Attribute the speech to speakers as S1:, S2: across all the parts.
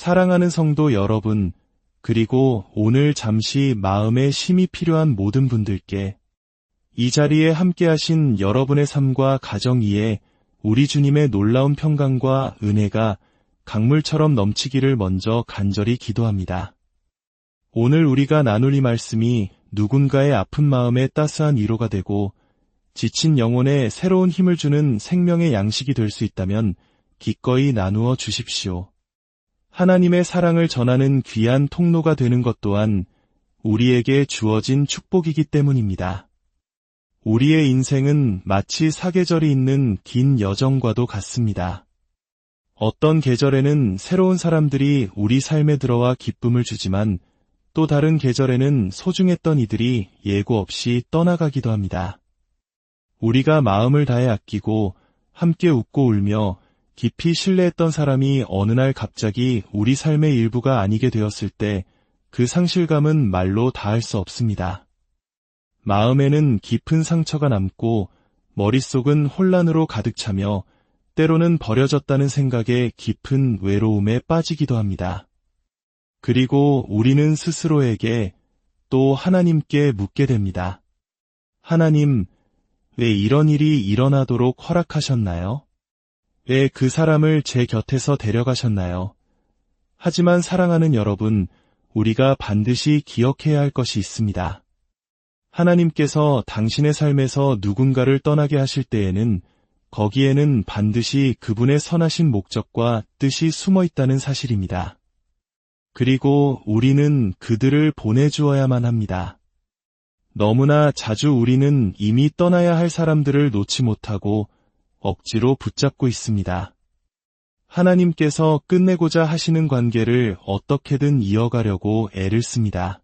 S1: 사랑하는 성도 여러분, 그리고 오늘 잠시 마음의 쉼이 필요한 모든 분들께 이 자리에 함께하신 여러분의 삶과 가정 위에 우리 주님의 놀라운 평강과 은혜가 강물처럼 넘치기를 먼저 간절히 기도합니다. 오늘 우리가 나눌 이 말씀이 누군가의 아픈 마음에 따스한 위로가 되고 지친 영혼에 새로운 힘을 주는 생명의 양식이 될 수 있다면 기꺼이 나누어 주십시오. 하나님의 사랑을 전하는 귀한 통로가 되는 것 또한 우리에게 주어진 축복이기 때문입니다. 우리의 인생은 마치 사계절이 있는 긴 여정과도 같습니다. 어떤 계절에는 새로운 사람들이 우리 삶에 들어와 기쁨을 주지만 또 다른 계절에는 소중했던 이들이 예고 없이 떠나가기도 합니다. 우리가 마음을 다해 아끼고 함께 웃고 울며 깊이 신뢰했던 사람이 어느 날 갑자기 우리 삶의 일부가 아니게 되었을 때 그 상실감은 말로 다할 수 없습니다. 마음에는 깊은 상처가 남고 머릿속은 혼란으로 가득 차며 때로는 버려졌다는 생각에 깊은 외로움에 빠지기도 합니다. 그리고 우리는 스스로에게 또 하나님께 묻게 됩니다. 하나님, 왜 이런 일이 일어나도록 허락하셨나요? 왜 그 사람을 제 곁에서 데려가셨나요? 하지만 사랑하는 여러분, 우리가 반드시 기억해야 할 것이 있습니다. 하나님께서 당신의 삶에서 누군가를 떠나게 하실 때에는 거기에는 반드시 그분의 선하신 목적과 뜻이 숨어 있다는 사실입니다. 그리고 우리는 그들을 보내주어야만 합니다. 너무나 자주 우리는 이미 떠나야 할 사람들을 놓지 못하고 억지로 붙잡고 있습니다. 하나님께서 끝내고자 하시는 관계를 어떻게든 이어가려고 애를 씁니다.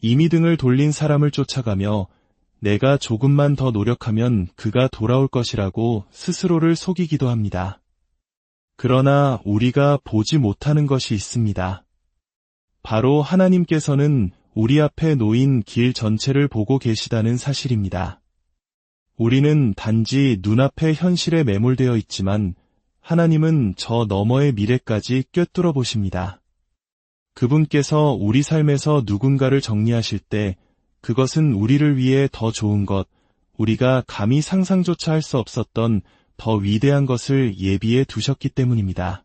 S1: 이미 등을 돌린 사람을 쫓아가며 내가 조금만 더 노력하면 그가 돌아올 것이라고 스스로를 속이기도 합니다. 그러나 우리가 보지 못하는 것이 있습니다. 바로 하나님께서는 우리 앞에 놓인 길 전체를 보고 계시다는 사실입니다. 우리는 단지 눈앞의 현실에 매몰되어 있지만 하나님은 저 너머의 미래까지 꿰뚫어 보십니다. 그분께서 우리 삶에서 누군가를 정리하실 때 그것은 우리를 위해 더 좋은 것, 우리가 감히 상상조차 할 수 없었던 더 위대한 것을 예비해 두셨기 때문입니다.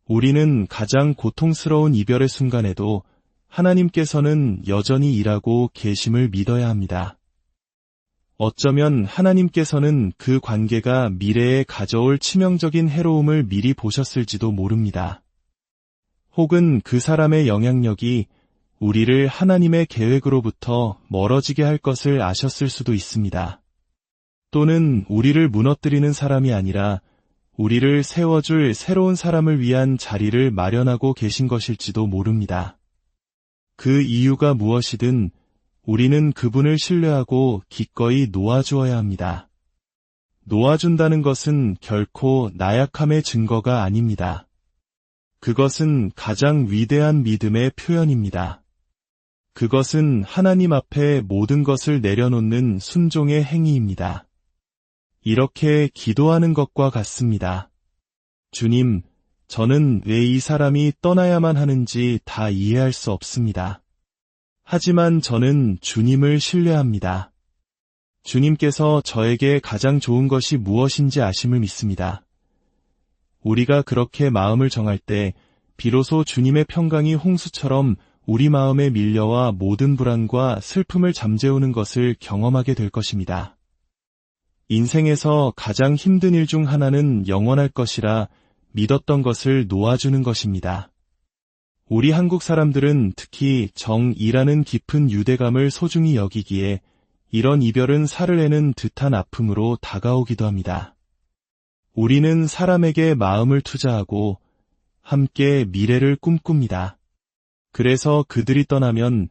S1: 우리는 가장 고통스러운 이별의 순간에도 하나님께서는 여전히 일하고 계심을 믿어야 합니다. 어쩌면 하나님께서는 그 관계가 미래에 가져올 치명적인 해로움을 미리 보셨을지도 모릅니다. 혹은 그 사람의 영향력이 우리를 하나님의 계획으로부터 멀어지게 할 것을 아셨을 수도 있습니다. 또는 우리를 무너뜨리는 사람이 아니라 우리를 세워줄 새로운 사람을 위한 자리를 마련하고 계신 것일지도 모릅니다. 그 이유가 무엇이든 우리는 그분을 신뢰하고 기꺼이 놓아주어야 합니다. 놓아준다는 것은 결코 나약함의 증거가 아닙니다. 그것은 가장 위대한 믿음의 표현입니다. 그것은 하나님 앞에 모든 것을 내려놓는 순종의 행위입니다. 이렇게 기도하는 것과 같습니다. 주님, 저는 왜 이 사람이 떠나야만 하는지 다 이해할 수 없습니다. 하지만 저는 주님을 신뢰합니다. 주님께서 저에게 가장 좋은 것이 무엇인지 아심을 믿습니다. 우리가 그렇게 마음을 정할 때 비로소 주님의 평강이 홍수처럼 우리 마음에 밀려와 모든 불안과 슬픔을 잠재우는 것을 경험하게 될 것입니다. 인생에서 가장 힘든 일 중 하나는 영원할 것이라 믿었던 것을 놓아주는 것입니다. 우리 한국 사람들은 특히 정이라는 깊은 유대감을 소중히 여기기에 이런 이별은 살을 내는 듯한 아픔으로 다가오기도 합니다. 우리는 사람에게 마음을 투자하고 함께 미래를 꿈꿉니다. 그래서 그들이 떠나면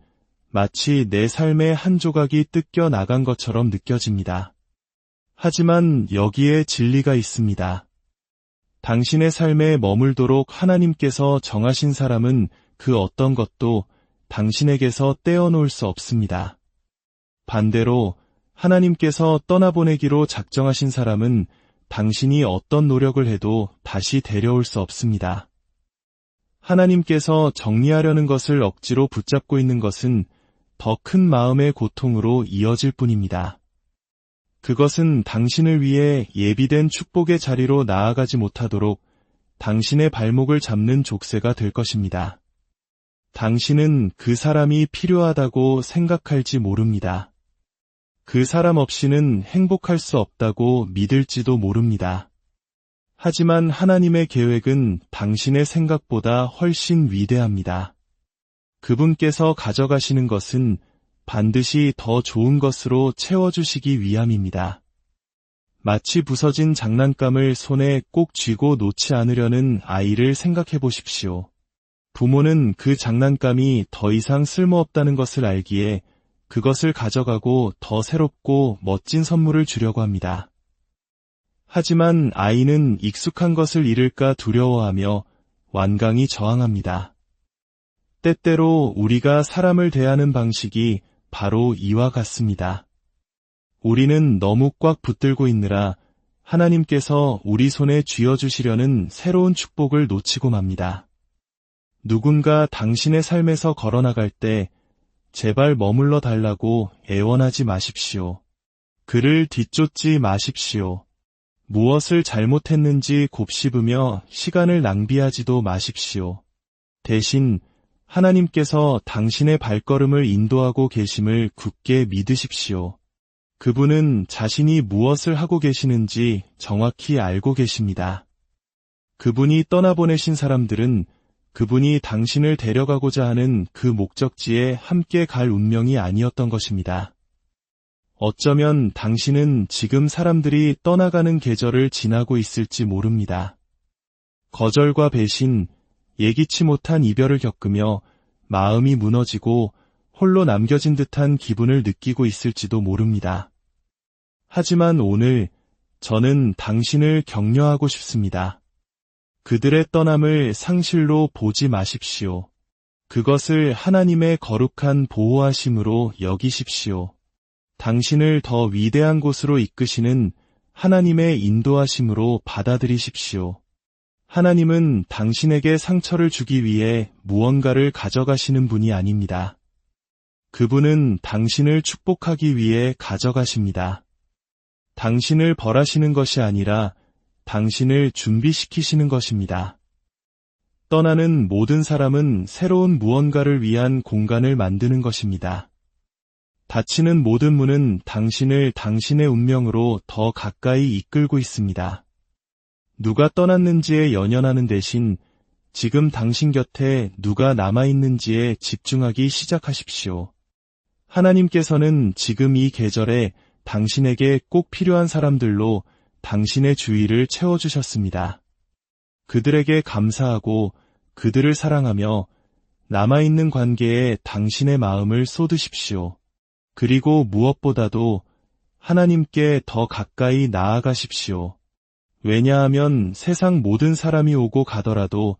S1: 마치 내 삶의 한 조각이 뜯겨 나간 것처럼 느껴집니다. 하지만 여기에 진리가 있습니다. 당신의 삶에 머물도록 하나님께서 정하신 사람은 그 어떤 것도 당신에게서 떼어놓을 수 없습니다. 반대로 하나님께서 떠나보내기로 작정하신 사람은 당신이 어떤 노력을 해도 다시 데려올 수 없습니다. 하나님께서 정리하려는 것을 억지로 붙잡고 있는 것은 더 큰 마음의 고통으로 이어질 뿐입니다. 그것은 당신을 위해 예비된 축복의 자리로 나아가지 못하도록 당신의 발목을 잡는 족쇄가 될 것입니다. 당신은 그 사람이 필요하다고 생각할지 모릅니다. 그 사람 없이는 행복할 수 없다고 믿을지도 모릅니다. 하지만 하나님의 계획은 당신의 생각보다 훨씬 위대합니다. 그분께서 가져가시는 것은 반드시 더 좋은 것으로 채워주시기 위함입니다. 마치 부서진 장난감을 손에 꼭 쥐고 놓지 않으려는 아이를 생각해 보십시오. 부모는 그 장난감이 더 이상 쓸모없다는 것을 알기에 그것을 가져가고 더 새롭고 멋진 선물을 주려고 합니다. 하지만 아이는 익숙한 것을 잃을까 두려워하며 완강히 저항합니다. 때때로 우리가 사람을 대하는 방식이 바로 이와 같습니다. 우리는 너무 꽉 붙들고 있느라 하나님께서 우리 손에 쥐어주시려는 새로운 축복을 놓치고 맙니다. 누군가 당신의 삶에서 걸어나갈 때 제발 머물러 달라고 애원하지 마십시오. 그를 뒤쫓지 마십시오. 무엇을 잘못했는지 곱씹으며 시간을 낭비하지도 마십시오. 대신 하나님께서 당신의 발걸음을 인도하고 계심을 굳게 믿으십시오. 그분은 자신이 무엇을 하고 계시는지 정확히 알고 계십니다. 그분이 떠나보내신 사람들은 그분이 당신을 데려가고자 하는 그 목적지에 함께 갈 운명이 아니었던 것입니다. 어쩌면 당신은 지금 사람들이 떠나가는 계절을 지나고 있을지 모릅니다. 거절과 배신, 예기치 못한 이별을 겪으며 마음이 무너지고 홀로 남겨진 듯한 기분을 느끼고 있을지도 모릅니다. 하지만 오늘 저는 당신을 격려하고 싶습니다. 그들의 떠남을 상실로 보지 마십시오. 그것을 하나님의 거룩한 보호하심으로 여기십시오. 당신을 더 위대한 곳으로 이끄시는 하나님의 인도하심으로 받아들이십시오. 하나님은 당신에게 상처를 주기 위해 무언가를 가져가시는 분이 아닙니다. 그분은 당신을 축복하기 위해 가져가십니다. 당신을 벌하시는 것이 아니라 당신을 준비시키시는 것입니다. 떠나는 모든 사람은 새로운 무언가를 위한 공간을 만드는 것입니다. 닫히는 모든 문은 당신을 당신의 운명으로 더 가까이 이끌고 있습니다. 누가 떠났는지에 연연하는 대신 지금 당신 곁에 누가 남아있는지에 집중하기 시작하십시오. 하나님께서는 지금 이 계절에 당신에게 꼭 필요한 사람들로 당신의 주위를 채워주셨습니다. 그들에게 감사하고 그들을 사랑하며 남아있는 관계에 당신의 마음을 쏟으십시오. 그리고 무엇보다도 하나님께 더 가까이 나아가십시오. 왜냐하면 세상 모든 사람이 오고 가더라도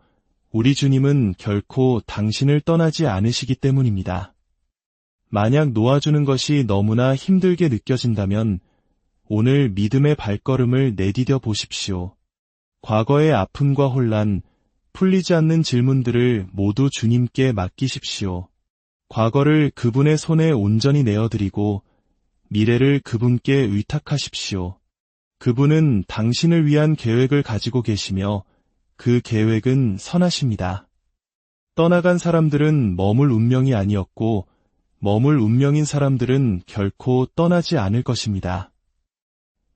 S1: 우리 주님은 결코 당신을 떠나지 않으시기 때문입니다. 만약 놓아주는 것이 너무나 힘들게 느껴진다면 오늘 믿음의 발걸음을 내디뎌 보십시오. 과거의 아픔과 혼란, 풀리지 않는 질문들을 모두 주님께 맡기십시오. 과거를 그분의 손에 온전히 내어드리고 미래를 그분께 의탁하십시오. 그분은 당신을 위한 계획을 가지고 계시며 그 계획은 선하십니다. 떠나간 사람들은 머물 운명이 아니었고 머물 운명인 사람들은 결코 떠나지 않을 것입니다.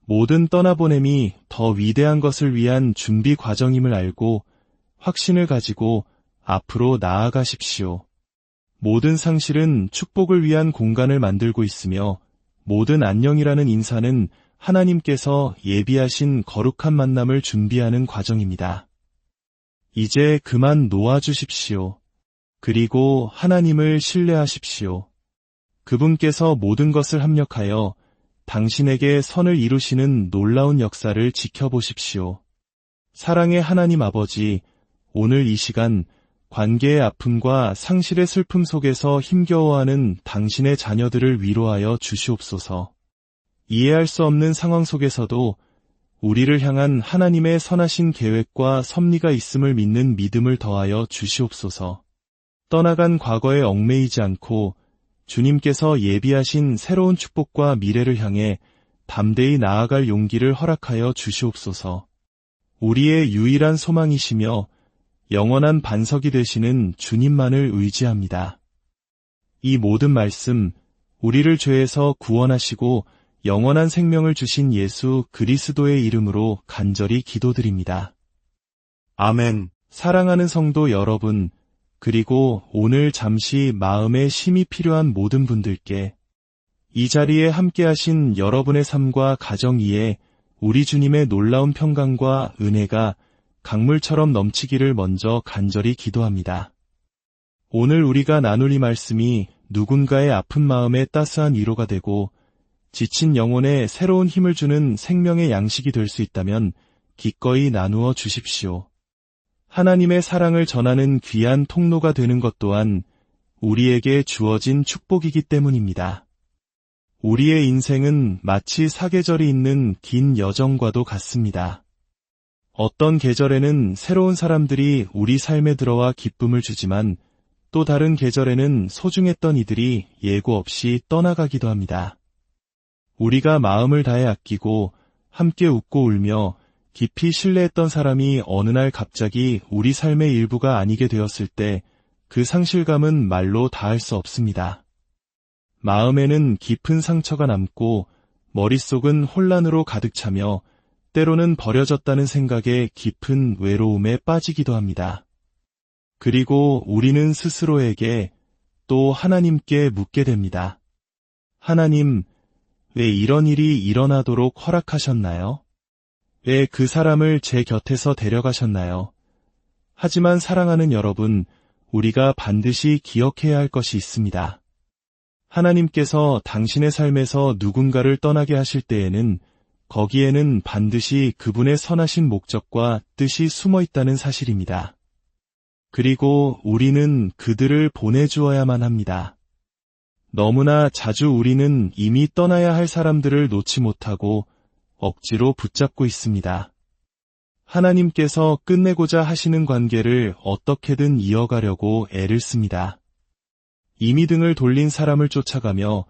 S1: 모든 떠나보냄이 더 위대한 것을 위한 준비 과정임을 알고 확신을 가지고 앞으로 나아가십시오. 모든 상실은 축복을 위한 공간을 만들고 있으며 모든 안녕이라는 인사는 하나님께서 예비하신 거룩한 만남을 준비하는 과정입니다. 이제 그만 놓아주십시오. 그리고 하나님을 신뢰하십시오. 그분께서 모든 것을 합력하여 당신에게 선을 이루시는 놀라운 역사를 지켜보십시오. 사랑의 하나님 아버지, 오늘 이 시간 관계의 아픔과 상실의 슬픔 속에서 힘겨워하는 당신의 자녀들을 위로하여 주시옵소서. 이해할 수 없는 상황 속에서도 우리를 향한 하나님의 선하신 계획과 섭리가 있음을 믿는 믿음을 더하여 주시옵소서. 떠나간 과거에 얽매이지 않고 주님께서 예비하신 새로운 축복과 미래를 향해 담대히 나아갈 용기를 허락하여 주시옵소서. 우리의 유일한 소망이시며 영원한 반석이 되시는 주님만을 의지합니다. 이 모든 말씀, 우리를 죄에서 구원하시고 영원한 생명을 주신 예수 그리스도의 이름으로 간절히 기도드립니다. 아멘. 사랑하는 성도 여러분, 그리고 오늘 잠시 마음에 쉼이 필요한 모든 분들께 이 자리에 함께하신 여러분의 삶과 가정 위에 우리 주님의 놀라운 평강과 은혜가 강물처럼 넘치기를 먼저 간절히 기도합니다. 오늘 우리가 나눌 이 말씀이 누군가의 아픈 마음에 따스한 위로가 되고 지친 영혼에 새로운 힘을 주는 생명의 양식이 될 수 있다면 기꺼이 나누어 주십시오. 하나님의 사랑을 전하는 귀한 통로가 되는 것 또한 우리에게 주어진 축복이기 때문입니다. 우리의 인생은 마치 사계절이 있는 긴 여정과도 같습니다. 어떤 계절에는 새로운 사람들이 우리 삶에 들어와 기쁨을 주지만 또 다른 계절에는 소중했던 이들이 예고 없이 떠나가기도 합니다. 우리가 마음을 다해 아끼고 함께 웃고 울며 깊이 신뢰했던 사람이 어느 날 갑자기 우리 삶의 일부가 아니게 되었을 때 그 상실감은 말로 다할 수 없습니다. 마음에는 깊은 상처가 남고 머릿속은 혼란으로 가득 차며 때로는 버려졌다는 생각에 깊은 외로움에 빠지기도 합니다. 그리고 우리는 스스로에게 또 하나님께 묻게 됩니다. 하나님, 왜 이런 일이 일어나도록 허락하셨나요? 왜 그 사람을 제 곁에서 데려가셨나요? 하지만 사랑하는 여러분, 우리가 반드시 기억해야 할 것이 있습니다. 하나님께서 당신의 삶에서 누군가를 떠나게 하실 때에는 거기에는 반드시 그분의 선하신 목적과 뜻이 숨어 있다는 사실입니다. 그리고 우리는 그들을 보내주어야만 합니다. 너무나 자주 우리는 이미 떠나야 할 사람들을 놓지 못하고 억지로 붙잡고 있습니다. 하나님께서 끝내고자 하시는 관계를 어떻게든 이어가려고 애를 씁니다. 이미 등을 돌린 사람을 쫓아가며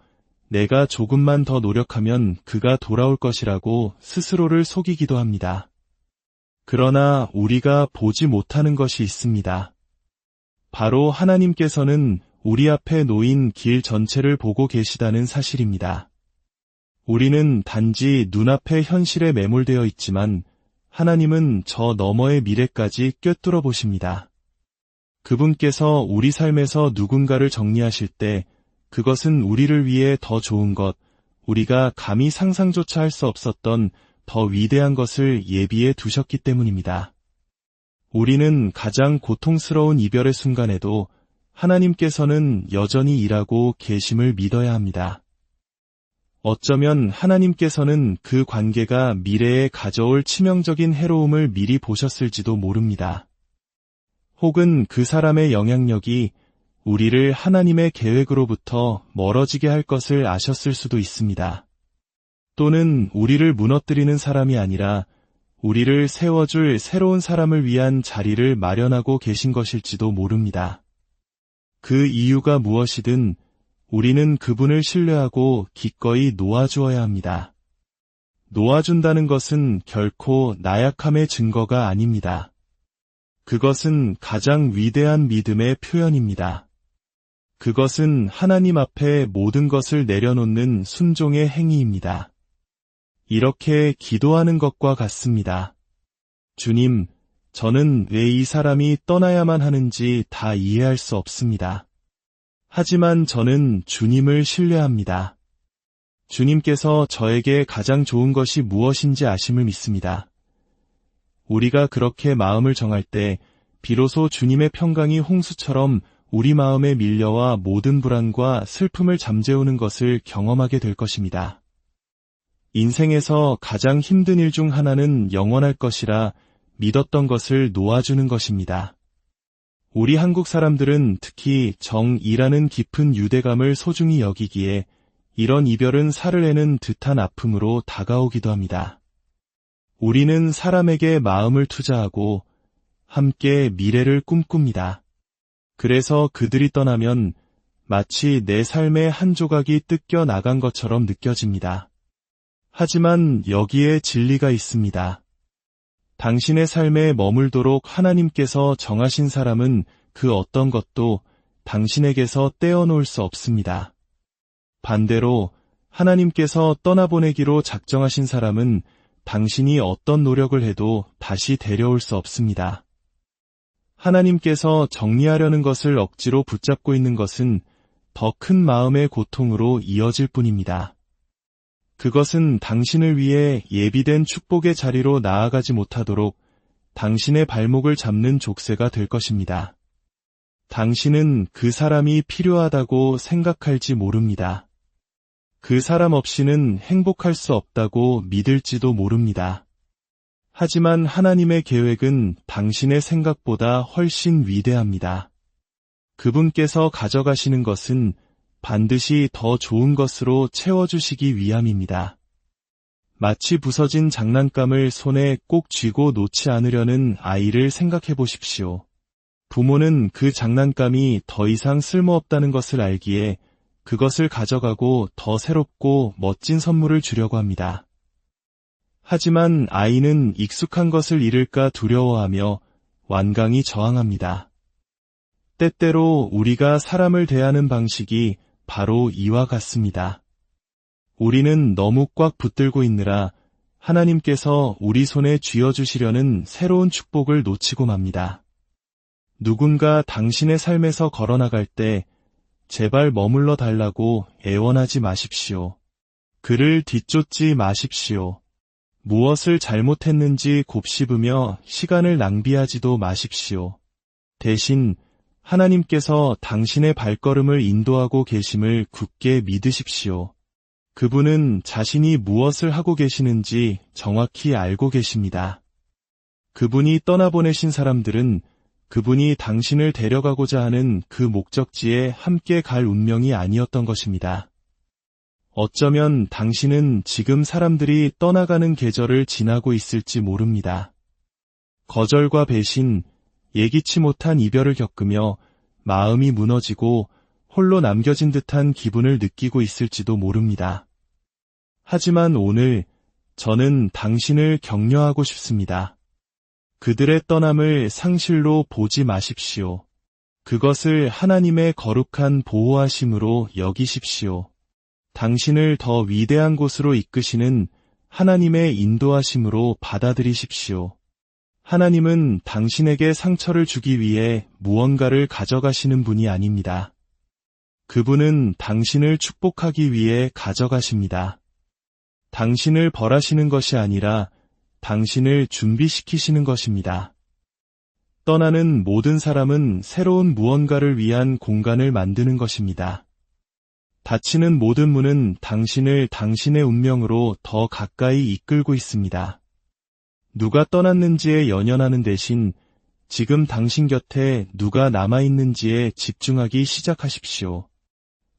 S1: 내가 조금만 더 노력하면 그가 돌아올 것이라고 스스로를 속이기도 합니다. 그러나 우리가 보지 못하는 것이 있습니다. 바로 하나님께서는 우리 앞에 놓인 길 전체를 보고 계시다는 사실입니다. 우리는 단지 눈앞의 현실에 매몰되어 있지만 하나님은 저 너머의 미래까지 꿰뚫어 보십니다. 그분께서 우리 삶에서 누군가를 정리하실 때 그것은 우리를 위해 더 좋은 것, 우리가 감히 상상조차 할 수 없었던 더 위대한 것을 예비해 두셨기 때문입니다. 우리는 가장 고통스러운 이별의 순간에도 하나님께서는 여전히 일하고 계심을 믿어야 합니다. 어쩌면 하나님께서는 그 관계가 미래에 가져올 치명적인 해로움을 미리 보셨을지도 모릅니다. 혹은 그 사람의 영향력이 우리를 하나님의 계획으로부터 멀어지게 할 것을 아셨을 수도 있습니다. 또는 우리를 무너뜨리는 사람이 아니라 우리를 세워줄 새로운 사람을 위한 자리를 마련하고 계신 것일지도 모릅니다. 그 이유가 무엇이든 우리는 그분을 신뢰하고 기꺼이 놓아주어야 합니다. 놓아준다는 것은 결코 나약함의 증거가 아닙니다. 그것은 가장 위대한 믿음의 표현입니다. 그것은 하나님 앞에 모든 것을 내려놓는 순종의 행위입니다. 이렇게 기도하는 것과 같습니다. 주님, 저는 왜 이 사람이 떠나야만 하는지 다 이해할 수 없습니다. 하지만 저는 주님을 신뢰합니다. 주님께서 저에게 가장 좋은 것이 무엇인지 아심을 믿습니다. 우리가 그렇게 마음을 정할 때 비로소 주님의 평강이 홍수처럼 우리 마음에 밀려와 모든 불안과 슬픔을 잠재우는 것을 경험하게 될 것입니다. 인생에서 가장 힘든 일 중 하나는 영원할 것이라 믿었던 것을 놓아주는 것입니다. 우리 한국 사람들은 특히 정이라는 깊은 유대감을 소중히 여기기에 이런 이별은 살을 내는 듯한 아픔으로 다가오기도 합니다. 우리는 사람에게 마음을 투자하고 함께 미래를 꿈꿉니다. 그래서 그들이 떠나면 마치 내 삶의 한 조각이 뜯겨 나간 것처럼 느껴집니다. 하지만 여기에 진리가 있습니다. 당신의 삶에 머물도록 하나님께서 정하신 사람은 그 어떤 것도 당신에게서 떼어놓을 수 없습니다. 반대로 하나님께서 떠나보내기로 작정하신 사람은 당신이 어떤 노력을 해도 다시 데려올 수 없습니다. 하나님께서 정리하려는 것을 억지로 붙잡고 있는 것은 더 큰 마음의 고통으로 이어질 뿐입니다. 그것은 당신을 위해 예비된 축복의 자리로 나아가지 못하도록 당신의 발목을 잡는 족쇄가 될 것입니다. 당신은 그 사람이 필요하다고 생각할지 모릅니다. 그 사람 없이는 행복할 수 없다고 믿을지도 모릅니다. 하지만 하나님의 계획은 당신의 생각보다 훨씬 위대합니다. 그분께서 가져가시는 것은 반드시 더 좋은 것으로 채워주시기 위함입니다. 마치 부서진 장난감을 손에 꼭 쥐고 놓지 않으려는 아이를 생각해 보십시오. 부모는 그 장난감이 더 이상 쓸모없다는 것을 알기에 그것을 가져가고 더 새롭고 멋진 선물을 주려고 합니다. 하지만 아이는 익숙한 것을 잃을까 두려워하며 완강히 저항합니다. 때때로 우리가 사람을 대하는 방식이 바로 이와 같습니다. 우리는 너무 꽉 붙들고 있느라 하나님께서 우리 손에 쥐어주시려는 새로운 축복을 놓치고 맙니다. 누군가 당신의 삶에서 걸어나갈 때 제발 머물러 달라고 애원하지 마십시오. 그를 뒤쫓지 마십시오. 무엇을 잘못했는지 곱씹으며 시간을 낭비하지도 마십시오. 대신 하나님께서 당신의 발걸음을 인도하고 계심을 굳게 믿으십시오. 그분은 자신이 무엇을 하고 계시는지 정확히 알고 계십니다. 그분이 떠나보내신 사람들은 그분이 당신을 데려가고자 하는 그 목적지에 함께 갈 운명이 아니었던 것입니다. 어쩌면 당신은 지금 사람들이 떠나가는 계절을 지나고 있을지 모릅니다. 거절과 배신, 예기치 못한 이별을 겪으며 마음이 무너지고 홀로 남겨진 듯한 기분을 느끼고 있을지도 모릅니다. 하지만 오늘 저는 당신을 격려하고 싶습니다. 그들의 떠남을 상실로 보지 마십시오. 그것을 하나님의 거룩한 보호하심으로 여기십시오. 당신을 더 위대한 곳으로 이끄시는 하나님의 인도하심으로 받아들이십시오. 하나님은 당신에게 상처를 주기 위해 무언가를 가져가시는 분이 아닙니다. 그분은 당신을 축복하기 위해 가져가십니다. 당신을 벌하시는 것이 아니라 당신을 준비시키시는 것입니다. 떠나는 모든 사람은 새로운 무언가를 위한 공간을 만드는 것입니다. 닫히는 모든 문은 당신을 당신의 운명으로 더 가까이 이끌고 있습니다. 누가 떠났는지에 연연하는 대신 지금 당신 곁에 누가 남아있는지에 집중하기 시작하십시오.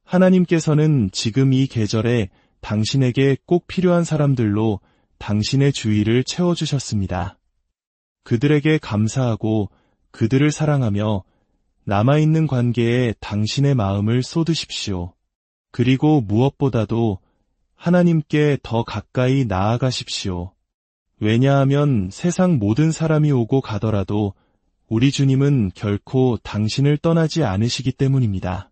S1: 하나님께서는 지금 이 계절에 당신에게 꼭 필요한 사람들로 당신의 주위를 채워주셨습니다. 그들에게 감사하고 그들을 사랑하며 남아있는 관계에 당신의 마음을 쏟으십시오. 그리고 무엇보다도 하나님께 더 가까이 나아가십시오. 왜냐하면 세상 모든 사람이 오고 가더라도 우리 주님은 결코 당신을 떠나지 않으시기 때문입니다.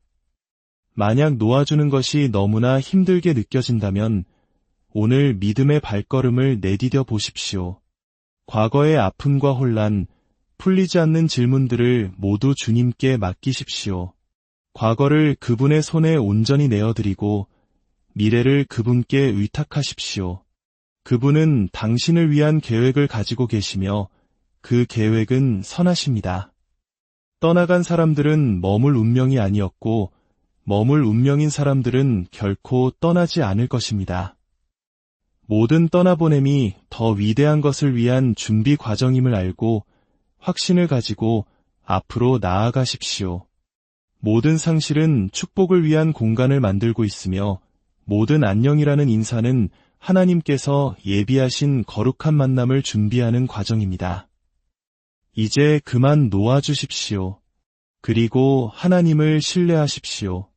S1: 만약 놓아주는 것이 너무나 힘들게 느껴진다면 오늘 믿음의 발걸음을 내디뎌 보십시오. 과거의 아픔과 혼란, 풀리지 않는 질문들을 모두 주님께 맡기십시오. 과거를 그분의 손에 온전히 내어드리고 미래를 그분께 의탁하십시오. 그분은 당신을 위한 계획을 가지고 계시며 그 계획은 선하십니다. 떠나간 사람들은 머물 운명이 아니었고 머물 운명인 사람들은 결코 떠나지 않을 것입니다. 모든 떠나보냄이 더 위대한 것을 위한 준비 과정임을 알고 확신을 가지고 앞으로 나아가십시오. 모든 상실은 축복을 위한 공간을 만들고 있으며 모든 안녕이라는 인사는 하나님께서 예비하신 거룩한 만남을 준비하는 과정입니다. 이제 그만 놓아주십시오. 그리고 하나님을 신뢰하십시오.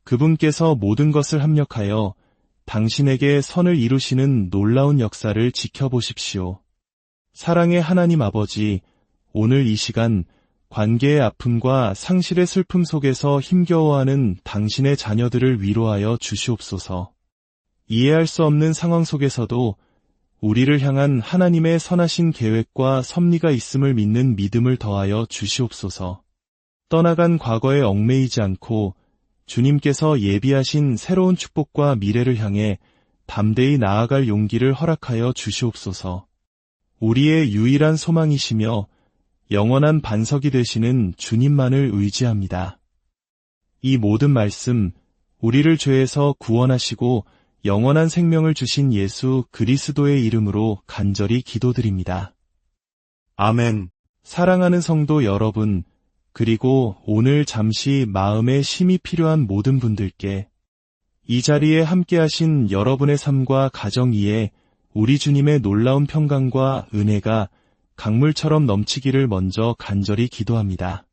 S1: 그분께서 모든 것을 합력하여 당신에게 선을 이루시는 놀라운 역사를 지켜보십시오. 사랑의 하나님 아버지, 오늘 이 시간 관계의 아픔과 상실의 슬픔 속에서 힘겨워하는 당신의 자녀들을 위로하여 주시옵소서. 이해할 수 없는 상황 속에서도 우리를 향한 하나님의 선하신 계획과 섭리가 있음을 믿는 믿음을 더하여 주시옵소서. 떠나간 과거에 얽매이지 않고 주님께서 예비하신 새로운 축복과 미래를 향해 담대히 나아갈 용기를 허락하여 주시옵소서. 우리의 유일한 소망이시며 영원한 반석이 되시는 주님만을 의지합니다. 이 모든 말씀, 우리를 죄에서 구원하시고 영원한 생명을 주신 예수 그리스도의 이름으로 간절히 기도드립니다. 아멘. 사랑하는 성도 여러분, 그리고 오늘 잠시 마음의 쉼이 필요한 모든 분들께 이 자리에 함께하신 여러분의 삶과 가정 위에 우리 주님의 놀라운 평강과 은혜가 강물처럼 넘치기를 먼저 간절히 기도합니다.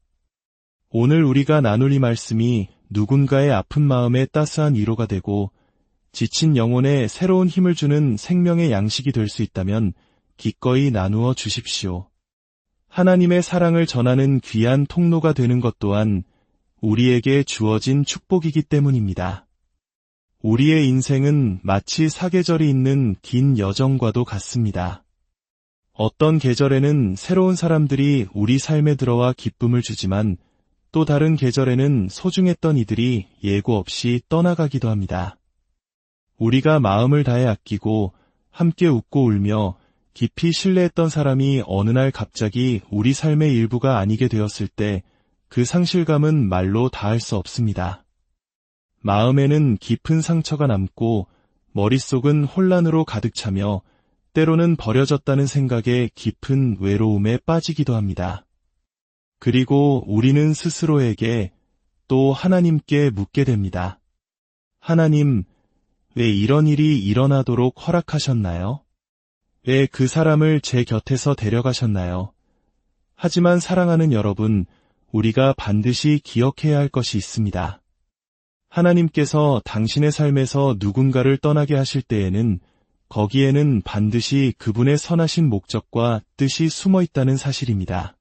S1: 오늘 우리가 나눌 이 말씀이 누군가의 아픈 마음에 따스한 위로가 되고 지친 영혼에 새로운 힘을 주는 생명의 양식이 될 수 있다면 기꺼이 나누어 주십시오. 하나님의 사랑을 전하는 귀한 통로가 되는 것 또한 우리에게 주어진 축복이기 때문입니다. 우리의 인생은 마치 사계절이 있는 긴 여정과도 같습니다. 어떤 계절에는 새로운 사람들이 우리 삶에 들어와 기쁨을 주지만 또 다른 계절에는 소중했던 이들이 예고 없이 떠나가기도 합니다. 우리가 마음을 다해 아끼고 함께 웃고 울며 깊이 신뢰했던 사람이 어느 날 갑자기 우리 삶의 일부가 아니게 되었을 때 그 상실감은 말로 다할 수 없습니다. 마음에는 깊은 상처가 남고 머릿속은 혼란으로 가득 차며 때로는 버려졌다는 생각에 깊은 외로움에 빠지기도 합니다. 그리고 우리는 스스로에게 또 하나님께 묻게 됩니다. 하나님, 왜 이런 일이 일어나도록 허락하셨나요? 왜 그 사람을 제 곁에서 데려가셨나요? 하지만 사랑하는 여러분, 우리가 반드시 기억해야 할 것이 있습니다. 하나님께서 당신의 삶에서 누군가를 떠나게 하실 때에는 거기에는 반드시 그분의 선하신 목적과 뜻이 숨어 있다는 사실입니다.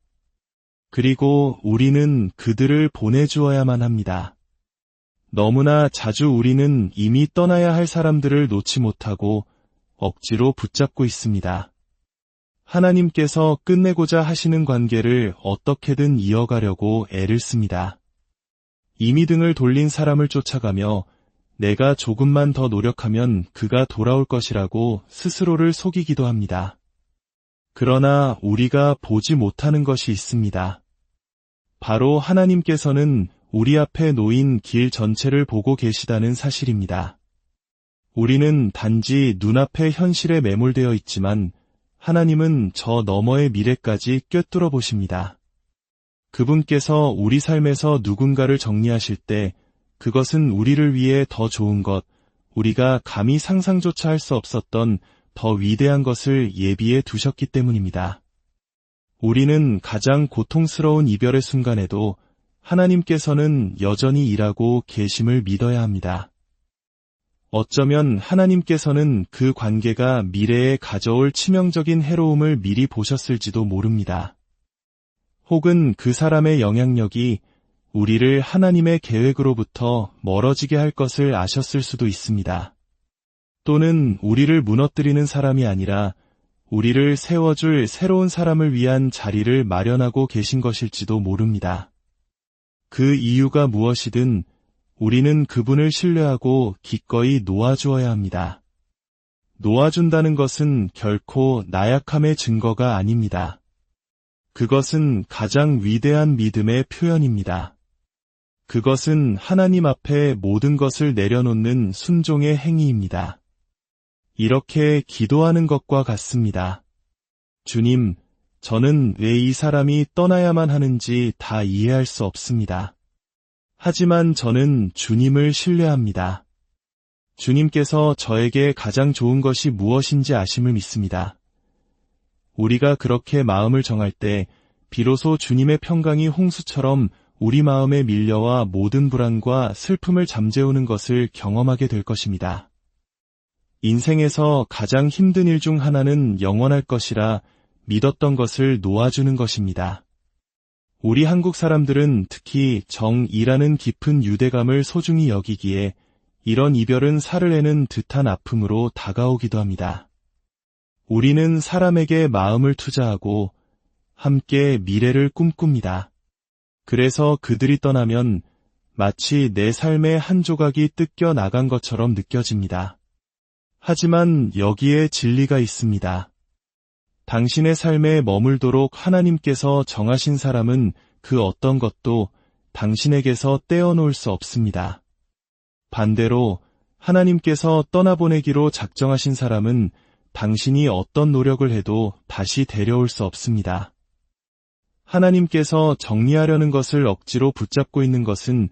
S1: 그리고 우리는 그들을 보내주어야만 합니다. 너무나 자주 우리는 이미 떠나야 할 사람들을 놓지 못하고 억지로 붙잡고 있습니다. 하나님께서 끝내고자 하시는 관계를 어떻게든 이어가려고 애를 씁니다. 이미 등을 돌린 사람을 쫓아가며 내가 조금만 더 노력하면 그가 돌아올 것이라고 스스로를 속이기도 합니다. 그러나 우리가 보지 못하는 것이 있습니다. 바로 하나님께서는 우리 앞에 놓인 길 전체를 보고 계시다는 사실입니다. 우리는 단지 눈앞의 현실에 매몰되어 있지만 하나님은 저 너머의 미래까지 꿰뚫어 보십니다. 그분께서 우리 삶에서 누군가를 정리하실 때 그것은 우리를 위해 더 좋은 것, 우리가 감히 상상조차 할 수 없었던 더 위대한 것을 예비해 두셨기 때문입니다. 우리는 가장 고통스러운 이별의 순간에도 하나님께서는 여전히 일하고 계심을 믿어야 합니다. 어쩌면 하나님께서는 그 관계가 미래에 가져올 치명적인 해로움을 미리 보셨을지도 모릅니다. 혹은 그 사람의 영향력이 우리를 하나님의 계획으로부터 멀어지게 할 것을 아셨을 수도 있습니다. 또는 우리를 무너뜨리는 사람이 아니라 우리를 세워줄 새로운 사람을 위한 자리를 마련하고 계신 것일지도 모릅니다. 그 이유가 무엇이든 우리는 그분을 신뢰하고 기꺼이 놓아주어야 합니다. 놓아준다는 것은 결코 나약함의 증거가 아닙니다. 그것은 가장 위대한 믿음의 표현입니다. 그것은 하나님 앞에 모든 것을 내려놓는 순종의 행위입니다. 이렇게 기도하는 것과 같습니다. 주님, 저는 왜 이 사람이 떠나야만 하는지 다 이해할 수 없습니다. 하지만 저는 주님을 신뢰합니다. 주님께서 저에게 가장 좋은 것이 무엇인지 아심을 믿습니다. 우리가 그렇게 마음을 정할 때 비로소 주님의 평강이 홍수처럼 우리 마음에 밀려와 모든 불안과 슬픔을 잠재우는 것을 경험하게 될 것입니다. 인생에서 가장 힘든 일 중 하나는 영원할 것이라 믿었던 것을 놓아주는 것입니다. 우리 한국 사람들은 특히 정이라는 깊은 유대감을 소중히 여기기에 이런 이별은 살을 내는 듯한 아픔으로 다가오기도 합니다. 우리는 사람에게 마음을 투자하고 함께 미래를 꿈꿉니다. 그래서 그들이 떠나면 마치 내 삶의 한 조각이 뜯겨 나간 것처럼 느껴집니다. 하지만 여기에 진리가 있습니다. 당신의 삶에 머물도록 하나님께서 정하신 사람은 그 어떤 것도 당신에게서 떼어놓을 수 없습니다. 반대로 하나님께서 떠나보내기로 작정하신 사람은 당신이 어떤 노력을 해도 다시 데려올 수 없습니다. 하나님께서 정리하려는 것을 억지로 붙잡고 있는 것은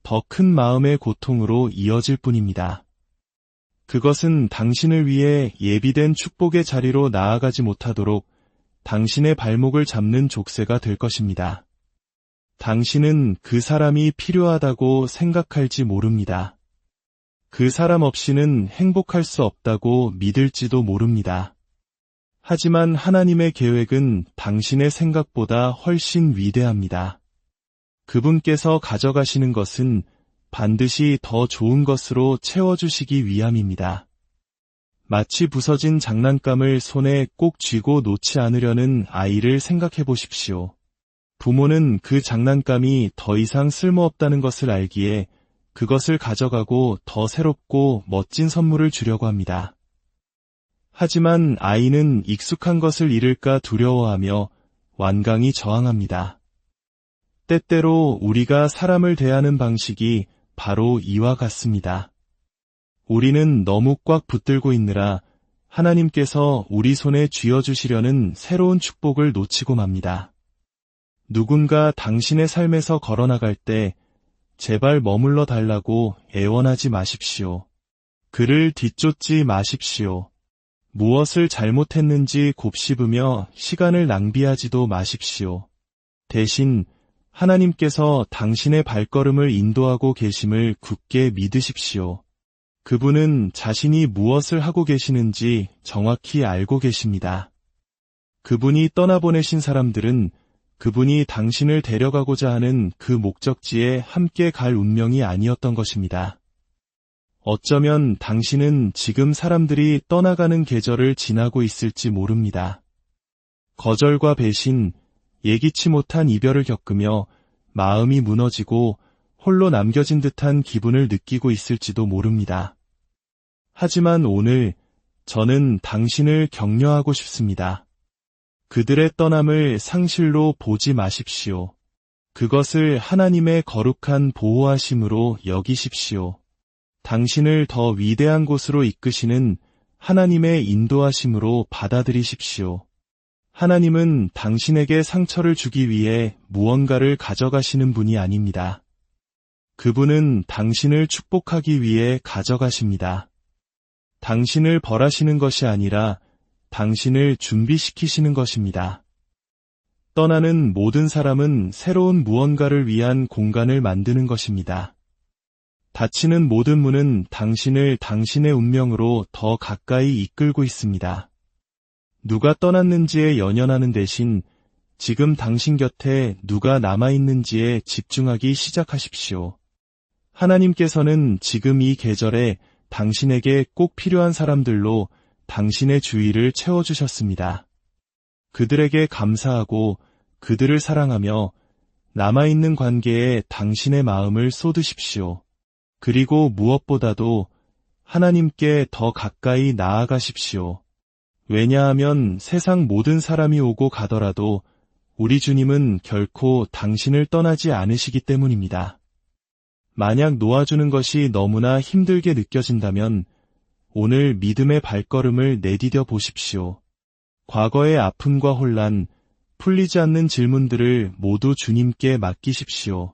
S1: 더 큰 마음의 고통으로 이어질 뿐입니다. 그것은 당신을 위해 예비된 축복의 자리로 나아가지 못하도록 당신의 발목을 잡는 족쇄가 될 것입니다. 당신은 그 사람이 필요하다고 생각할지 모릅니다. 그 사람 없이는 행복할 수 없다고 믿을지도 모릅니다. 하지만 하나님의 계획은 당신의 생각보다 훨씬 위대합니다. 그분께서 가져가시는 것은 반드시 더 좋은 것으로 채워주시기 위함입니다. 마치 부서진 장난감을 손에 꼭 쥐고 놓지 않으려는 아이를 생각해 보십시오. 부모는 그 장난감이 더 이상 쓸모없다는 것을 알기에 그것을 가져가고 더 새롭고 멋진 선물을 주려고 합니다. 하지만 아이는 익숙한 것을 잃을까 두려워하며 완강히 저항합니다. 때때로 우리가 사람을 대하는 방식이 바로 이와 같습니다. 우리는 너무 꽉 붙들고 있느라 하나님께서 우리 손에 쥐어주시려는 새로운 축복을 놓치고 맙니다. 누군가 당신의 삶에서 걸어나갈 때 제발 머물러 달라고 애원하지 마십시오. 그를 뒤쫓지 마십시오. 무엇을 잘못했는지 곱씹으며 시간을 낭비하지도 마십시오. 대신 하나님께서 당신의 발걸음을 인도하고 계심을 굳게 믿으십시오. 그분은 자신이 무엇을 하고 계시는지 정확히 알고 계십니다. 그분이 떠나보내신 사람들은 그분이 당신을 데려가고자 하는 그 목적지에 함께 갈 운명이 아니었던 것입니다. 어쩌면 당신은 지금 사람들이 떠나가는 계절을 지나고 있을지 모릅니다. 거절과 배신, 예기치 못한 이별을 겪으며 마음이 무너지고 홀로 남겨진 듯한 기분을 느끼고 있을지도 모릅니다. 하지만 오늘 저는 당신을 격려하고 싶습니다. 그들의 떠남을 상실로 보지 마십시오. 그것을 하나님의 거룩한 보호하심으로 여기십시오. 당신을 더 위대한 곳으로 이끄시는 하나님의 인도하심으로 받아들이십시오. 하나님은 당신에게 상처를 주기 위해 무언가를 가져가시는 분이 아닙니다. 그분은 당신을 축복하기 위해 가져가십니다. 당신을 벌하시는 것이 아니라 당신을 준비시키시는 것입니다. 떠나는 모든 사람은 새로운 무언가를 위한 공간을 만드는 것입니다. 닫히는 모든 문은 당신을 당신의 운명으로 더 가까이 이끌고 있습니다. 누가 떠났는지에 연연하는 대신 지금 당신 곁에 누가 남아있는지에 집중하기 시작하십시오. 하나님께서는 지금 이 계절에 당신에게 꼭 필요한 사람들로 당신의 주위를 채워주셨습니다. 그들에게 감사하고 그들을 사랑하며 남아있는 관계에 당신의 마음을 쏟으십시오. 그리고 무엇보다도 하나님께 더 가까이 나아가십시오. 왜냐하면 세상 모든 사람이 오고 가더라도 우리 주님은 결코 당신을 떠나지 않으시기 때문입니다. 만약 놓아주는 것이 너무나 힘들게 느껴진다면 오늘 믿음의 발걸음을 내디뎌 보십시오. 과거의 아픔과 혼란, 풀리지 않는 질문들을 모두 주님께 맡기십시오.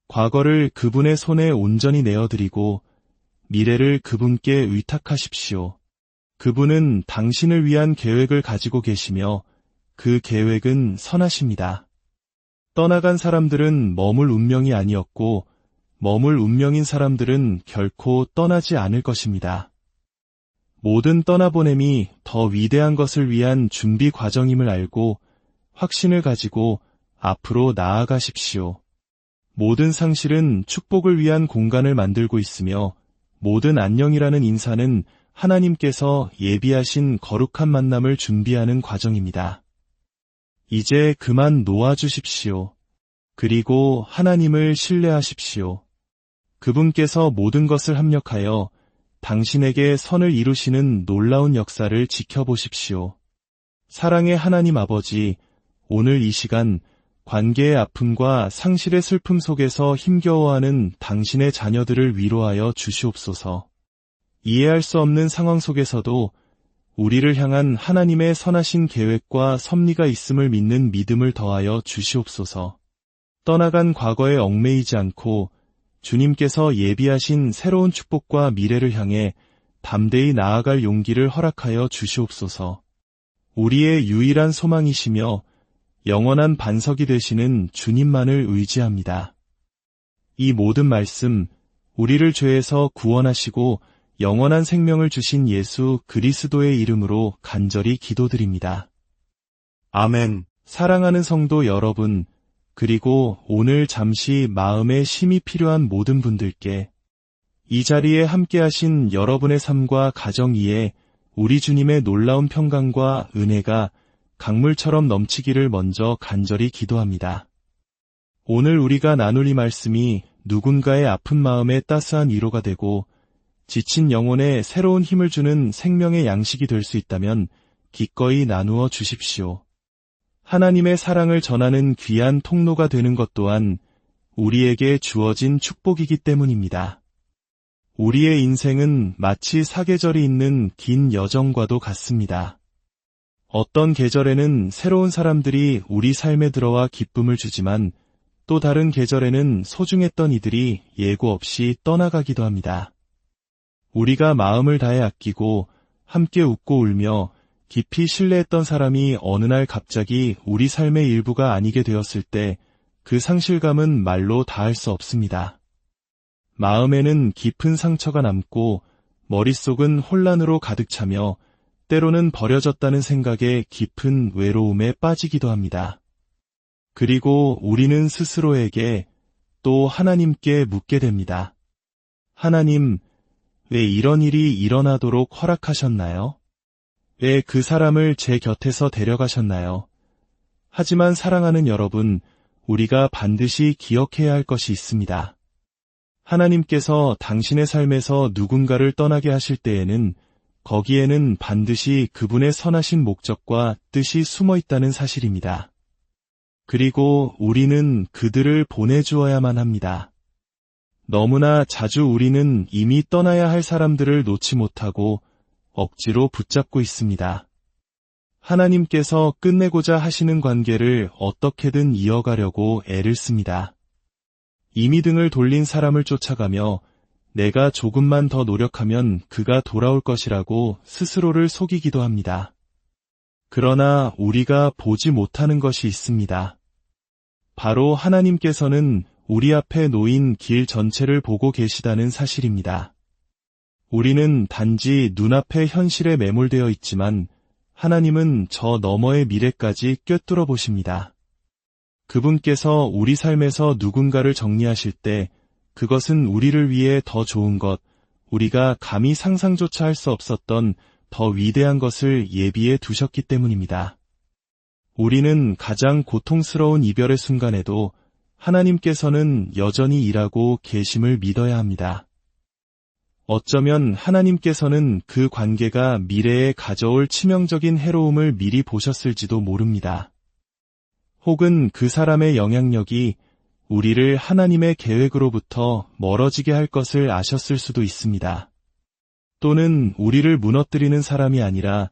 S1: 과거를 그분의 손에 온전히 내어드리고 미래를 그분께 의탁하십시오. 그분은 당신을 위한 계획을 가지고 계시며 그 계획은 선하십니다. 떠나간 사람들은 머물 운명이 아니었고 머물 운명인 사람들은 결코 떠나지 않을 것입니다. 모든 떠나보냄이 더 위대한 것을 위한 준비 과정임을 알고 확신을 가지고 앞으로 나아가십시오. 모든 상실은 축복을 위한 공간을 만들고 있으며 모든 안녕이라는 인사는 하나님께서 예비하신 거룩한 만남을 준비하는 과정입니다. 이제 그만 놓아주십시오. 그리고 하나님을 신뢰하십시오. 그분께서 모든 것을 합력하여 당신에게 선을 이루시는 놀라운 역사를 지켜보십시오. 사랑의 하나님 아버지, 오늘 이 시간 관계의 아픔과 상실의 슬픔 속에서 힘겨워하는 당신의 자녀들을 위로하여 주시옵소서. 이해할 수 없는 상황 속에서도 우리를 향한 하나님의 선하신 계획과 섭리가 있음을 믿는 믿음을 더하여 주시옵소서. 떠나간 과거에 얽매이지 않고 주님께서 예비하신 새로운 축복과 미래를 향해 담대히 나아갈 용기를 허락하여 주시옵소서. 우리의 유일한 소망이시며 영원한 반석이 되시는 주님만을 의지합니다. 이 모든 말씀, 우리를 죄에서 구원하시고 영원한 생명을 주신 예수 그리스도의 이름으로 간절히 기도드립니다. 아멘. 사랑하는 성도 여러분, 그리고 오늘 잠시 마음의 쉼이 필요한 모든 분들께 이 자리에 함께하신 여러분의 삶과 가정 위에 우리 주님의 놀라운 평강과 은혜가 강물처럼 넘치기를 먼저 간절히 기도합니다. 오늘 우리가 나눌 이 말씀이 누군가의 아픈 마음에 따스한 위로가 되고 지친 영혼에 새로운 힘을 주는 생명의 양식이 될 수 있다면 기꺼이 나누어 주십시오. 하나님의 사랑을 전하는 귀한 통로가 되는 것 또한 우리에게 주어진 축복이기 때문입니다. 우리의 인생은 마치 사계절이 있는 긴 여정과도 같습니다. 어떤 계절에는 새로운 사람들이 우리 삶에 들어와 기쁨을 주지만 또 다른 계절에는 소중했던 이들이 예고 없이 떠나가기도 합니다. 우리가 마음을 다해 아끼고 함께 웃고 울며 깊이 신뢰했던 사람이 어느 날 갑자기 우리 삶의 일부가 아니게 되었을 때 그 상실감은 말로 다할 수 없습니다. 마음에는 깊은 상처가 남고 머릿속은 혼란으로 가득 차며 때로는 버려졌다는 생각에 깊은 외로움에 빠지기도 합니다. 그리고 우리는 스스로에게 또 하나님께 묻게 됩니다. 하나님, 왜 이런 일이 일어나도록 허락하셨나요? 왜 그 사람을 제 곁에서 데려가셨나요? 하지만 사랑하는 여러분, 우리가 반드시 기억해야 할 것이 있습니다. 하나님께서 당신의 삶에서 누군가를 떠나게 하실 때에는 거기에는 반드시 그분의 선하신 목적과 뜻이 숨어 있다는 사실입니다. 그리고 우리는 그들을 보내주어야만 합니다. 너무나 자주 우리는 이미 떠나야 할 사람들을 놓지 못하고 억지로 붙잡고 있습니다. 하나님께서 끝내고자 하시는 관계를 어떻게든 이어가려고 애를 씁니다. 이미 등을 돌린 사람을 쫓아가며 내가 조금만 더 노력하면 그가 돌아올 것이라고 스스로를 속이기도 합니다. 그러나 우리가 보지 못하는 것이 있습니다. 바로 하나님께서는 우리 앞에 놓인 길 전체를 보고 계시다는 사실입니다. 우리는 단지 눈앞의 현실에 매몰되어 있지만 하나님은 저 너머의 미래까지 꿰뚫어 보십니다. 그분께서 우리 삶에서 누군가를 정리하실 때 그것은 우리를 위해 더 좋은 것, 우리가 감히 상상조차 할 수 없었던 더 위대한 것을 예비해 두셨기 때문입니다. 우리는 가장 고통스러운 이별의 순간에도 하나님께서는 여전히 일하고 계심을 믿어야 합니다. 어쩌면 하나님께서는 그 관계가 미래에 가져올 치명적인 해로움을 미리 보셨을지도 모릅니다. 혹은 그 사람의 영향력이 우리를 하나님의 계획으로부터 멀어지게 할 것을 아셨을 수도 있습니다. 또는 우리를 무너뜨리는 사람이 아니라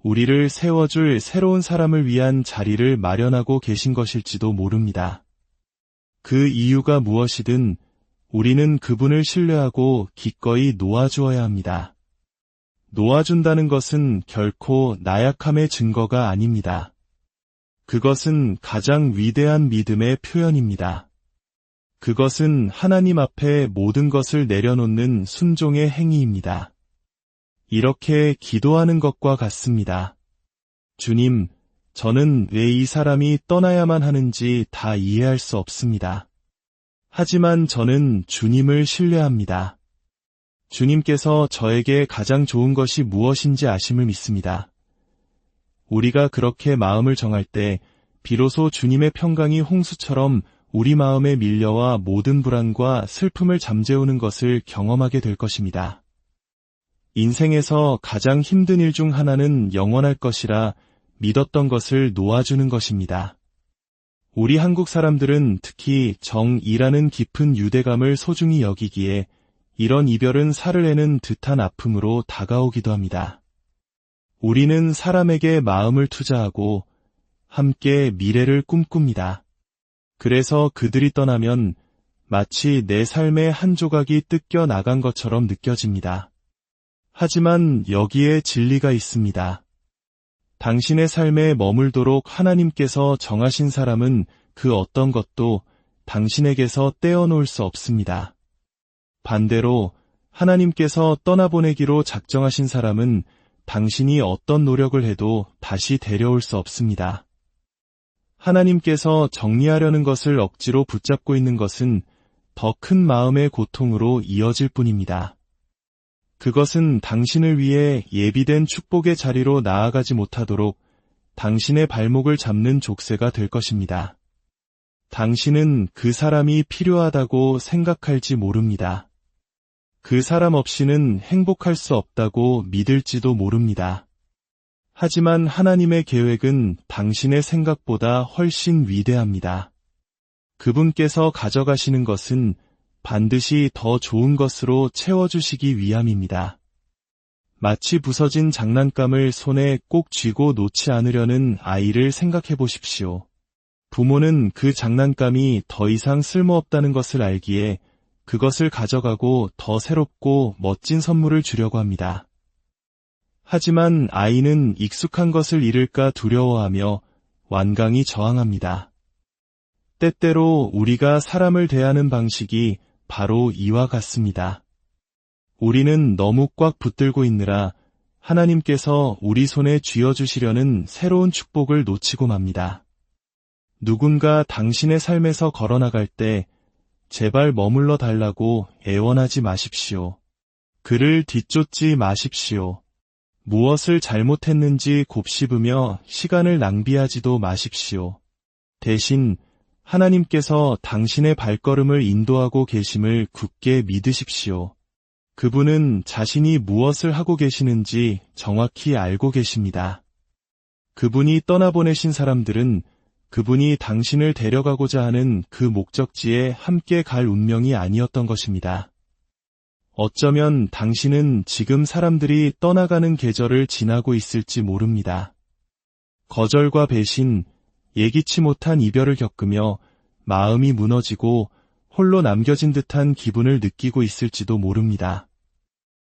S1: 우리를 세워줄 새로운 사람을 위한 자리를 마련하고 계신 것일지도 모릅니다. 그 이유가 무엇이든 우리는 그분을 신뢰하고 기꺼이 놓아주어야 합니다. 놓아준다는 것은 결코 나약함의 증거가 아닙니다. 그것은 가장 위대한 믿음의 표현입니다. 그것은 하나님 앞에 모든 것을 내려놓는 순종의 행위입니다. 이렇게 기도하는 것과 같습니다. 주님, 저는 왜 이 사람이 떠나야만 하는지 다 이해할 수 없습니다. 하지만 저는 주님을 신뢰합니다. 주님께서 저에게 가장 좋은 것이 무엇인지 아심을 믿습니다. 우리가 그렇게 마음을 정할 때 비로소 주님의 평강이 홍수처럼 우리 마음에 밀려와 모든 불안과 슬픔을 잠재우는 것을 경험하게 될 것입니다. 인생에서 가장 힘든 일 중 하나는 영원할 것이라 믿었던 것을 놓아주는 것입니다. 우리 한국 사람들은 특히 정이라는 깊은 유대감을 소중히 여기기에 이런 이별은 살을 내는 듯한 아픔으로 다가오기도 합니다. 우리는 사람에게 마음을 투자하고 함께 미래를 꿈꿉니다. 그래서 그들이 떠나면 마치 내 삶의 한 조각이 뜯겨 나간 것처럼 느껴집니다. 하지만 여기에 진리가 있습니다. 당신의 삶에 머물도록 하나님께서 정하신 사람은 그 어떤 것도 당신에게서 떼어놓을 수 없습니다. 반대로 하나님께서 떠나보내기로 작정하신 사람은 당신이 어떤 노력을 해도 다시 데려올 수 없습니다. 하나님께서 정리하려는 것을 억지로 붙잡고 있는 것은 더 큰 마음의 고통으로 이어질 뿐입니다. 그것은 당신을 위해 예비된 축복의 자리로 나아가지 못하도록 당신의 발목을 잡는 족쇄가 될 것입니다. 당신은 그 사람이 필요하다고 생각할지 모릅니다. 그 사람 없이는 행복할 수 없다고 믿을지도 모릅니다. 하지만 하나님의 계획은 당신의 생각보다 훨씬 위대합니다. 그분께서 가져가시는 것은 반드시 더 좋은 것으로 채워주시기 위함입니다. 마치 부서진 장난감을 손에 꼭 쥐고 놓지 않으려는 아이를 생각해 보십시오. 부모는 그 장난감이 더 이상 쓸모없다는 것을 알기에 그것을 가져가고 더 새롭고 멋진 선물을 주려고 합니다. 하지만 아이는 익숙한 것을 잃을까 두려워하며 완강히 저항합니다. 때때로 우리가 사람을 대하는 방식이 바로 이와 같습니다. 우리는 너무 꽉 붙들고 있느라 하나님께서 우리 손에 쥐어주시려는 새로운 축복을 놓치고 맙니다. 누군가 당신의 삶에서 걸어나갈 때 제발 머물러 달라고 애원하지 마십시오. 그를 뒤쫓지 마십시오. 무엇을 잘못했는지 곱씹으며 시간을 낭비하지도 마십시오. 대신 하나님께서 당신의 발걸음을 인도하고 계심을 굳게 믿으십시오. 그분은 자신이 무엇을 하고 계시는지 정확히 알고 계십니다. 그분이 떠나보내신 사람들은 그분이 당신을 데려가고자 하는 그 목적지에 함께 갈 운명이 아니었던 것입니다. 어쩌면 당신은 지금 사람들이 떠나가는 계절을 지나고 있을지 모릅니다. 거절과 배신, 예기치 못한 이별을 겪으며 마음이 무너지고 홀로 남겨진 듯한 기분을 느끼고 있을지도 모릅니다.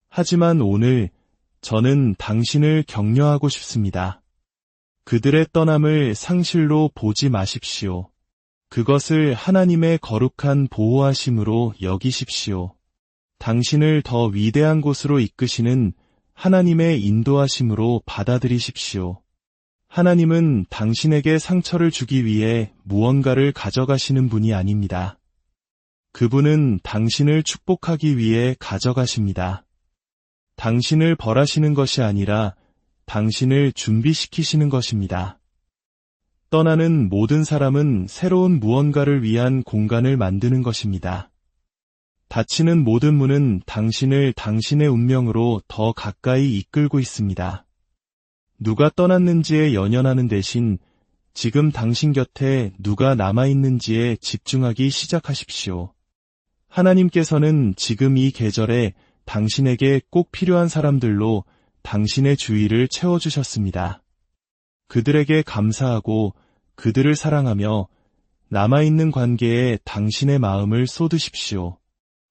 S1: 하지만 오늘 저는 당신을 격려하고 싶습니다. 그들의 떠남을 상실로 보지 마십시오. 그것을 하나님의 거룩한 보호하심으로 여기십시오. 당신을 더 위대한 곳으로 이끄시는 하나님의 인도하심으로 받아들이십시오. 하나님은 당신에게 상처를 주기 위해 무언가를 가져가시는 분이 아닙니다. 그분은 당신을 축복하기 위해 가져가십니다. 당신을 벌하시는 것이 아니라 당신을 준비시키시는 것입니다. 떠나는 모든 사람은 새로운 무언가를 위한 공간을 만드는 것입니다. 닫히는 모든 문은 당신을 당신의 운명으로 더 가까이 이끌고 있습니다. 누가 떠났는지에 연연하는 대신 지금 당신 곁에 누가 남아있는지에 집중하기 시작하십시오. 하나님께서는 지금 이 계절에 당신에게 꼭 필요한 사람들로 당신의 주위를 채워주셨습니다. 그들에게 감사하고 그들을 사랑하며 남아있는 관계에 당신의 마음을 쏟으십시오.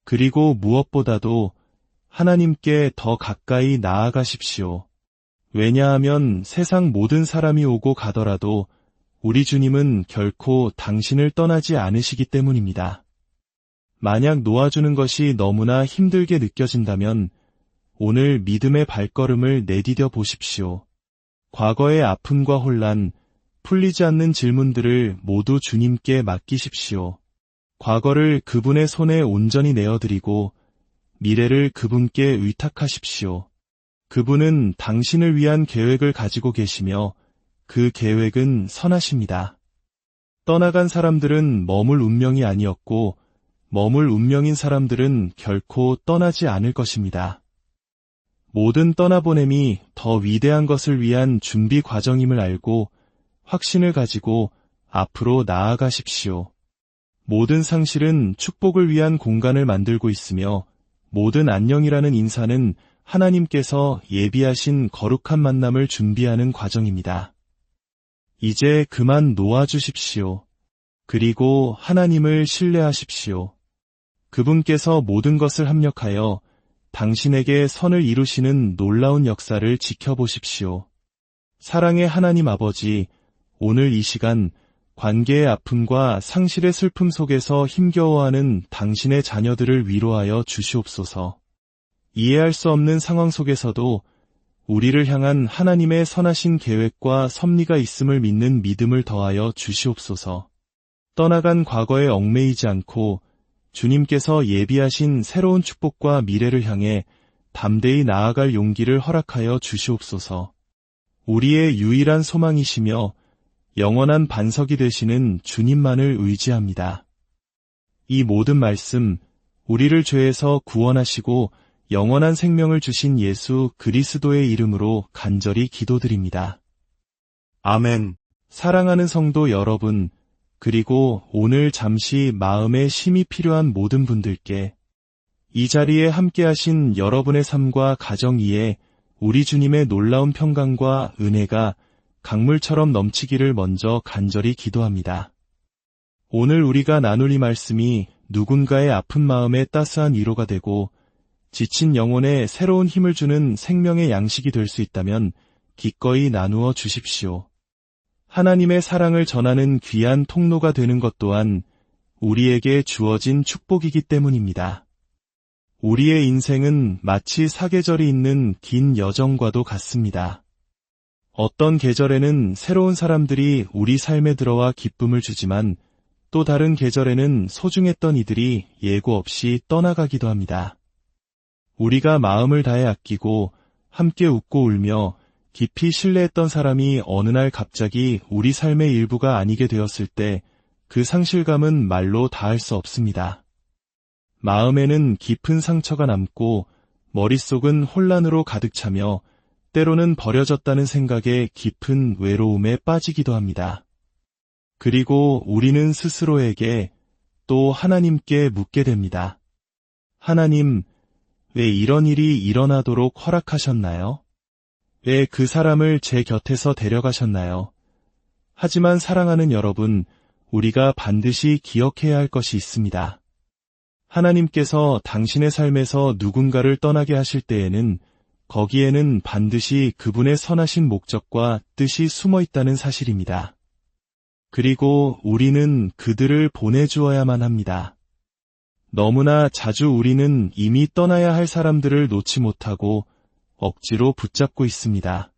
S1: 그리고 무엇보다도 하나님께 더 가까이 나아가십시오. 왜냐하면 세상 모든 사람이 오고 가더라도 우리 주님은 결코 당신을 떠나지 않으시기 때문입니다. 만약 놓아주는 것이 너무나 힘들게 느껴진다면 오늘 믿음의 발걸음을 내디뎌 보십시오. 과거의 아픔과 혼란, 풀리지 않는 질문들을 모두 주님께 맡기십시오. 과거를 그분의 손에 온전히 내어드리고 미래를 그분께 의탁하십시오. 그분은 당신을 위한 계획을 가지고 계시며 그 계획은 선하십니다. 떠나간 사람들은 머물 운명이 아니었고 머물 운명인 사람들은 결코 떠나지 않을 것입니다. 모든 떠나보냄이 더 위대한 것을 위한 준비 과정임을 알고 확신을 가지고 앞으로 나아가십시오. 모든 상실은 축복을 위한 공간을 만들고 있으며 모든 안녕이라는 인사는 하나님께서 예비하신 거룩한 만남을 준비하는 과정입니다. 이제 그만 놓아주십시오. 그리고 하나님을 신뢰하십시오. 그분께서 모든 것을 합력하여 당신에게 선을 이루시는 놀라운 역사를 지켜보십시오. 사랑의 하나님 아버지, 오늘 이 시간 관계의 아픔과 상실의 슬픔 속에서 힘겨워하는 당신의 자녀들을 위로하여 주시옵소서. 이해할 수 없는 상황 속에서도 우리를 향한 하나님의 선하신 계획과 섭리가 있음을 믿는 믿음을 더하여 주시옵소서. 떠나간 과거에 얽매이지 않고 주님께서 예비하신 새로운 축복과 미래를 향해 담대히 나아갈 용기를 허락하여 주시옵소서. 우리의 유일한 소망이시며 영원한 반석이 되시는 주님만을 의지합니다. 이 모든 말씀, 우리를 죄에서 구원하시고 영원한 생명을 주신 예수 그리스도의 이름으로 간절히 기도드립니다. 아멘. 사랑하는 성도 여러분, 그리고 오늘 잠시 마음에 쉼이 필요한 모든 분들께 이 자리에 함께하신 여러분의 삶과 가정 위에 우리 주님의 놀라운 평강과 은혜가 강물처럼 넘치기를 먼저 간절히 기도합니다. 오늘 우리가 나눌 이 말씀이 누군가의 아픈 마음에 따스한 위로가 되고 지친 영혼에 새로운 힘을 주는 생명의 양식이 될 수 있다면 기꺼이 나누어 주십시오. 하나님의 사랑을 전하는 귀한 통로가 되는 것 또한 우리에게 주어진 축복이기 때문입니다. 우리의 인생은 마치 사계절이 있는 긴 여정과도 같습니다. 어떤 계절에는 새로운 사람들이 우리 삶에 들어와 기쁨을 주지만 또 다른 계절에는 소중했던 이들이 예고 없이 떠나가기도 합니다. 우리가 마음을 다해 아끼고 함께 웃고 울며 깊이 신뢰했던 사람이 어느 날 갑자기 우리 삶의 일부가 아니게 되었을 때 그 상실감은 말로 다할 수 없습니다. 마음에는 깊은 상처가 남고 머릿속은 혼란으로 가득 차며 때로는 버려졌다는 생각에 깊은 외로움에 빠지기도 합니다. 그리고 우리는 스스로에게 또 하나님께 묻게 됩니다. 하나님, 왜 이런 일이 일어나도록 허락하셨나요? 왜 그 사람을 제 곁에서 데려가셨나요? 하지만 사랑하는 여러분, 우리가 반드시 기억해야 할 것이 있습니다. 하나님께서 당신의 삶에서 누군가를 떠나게 하실 때에는 거기에는 반드시 그분의 선하신 목적과 뜻이 숨어 있다는 사실입니다. 그리고 우리는 그들을 보내주어야만 합니다. 너무나 자주 우리는 이미 떠나야 할 사람들을 놓지 못하고 억지로 붙잡고 있습니다.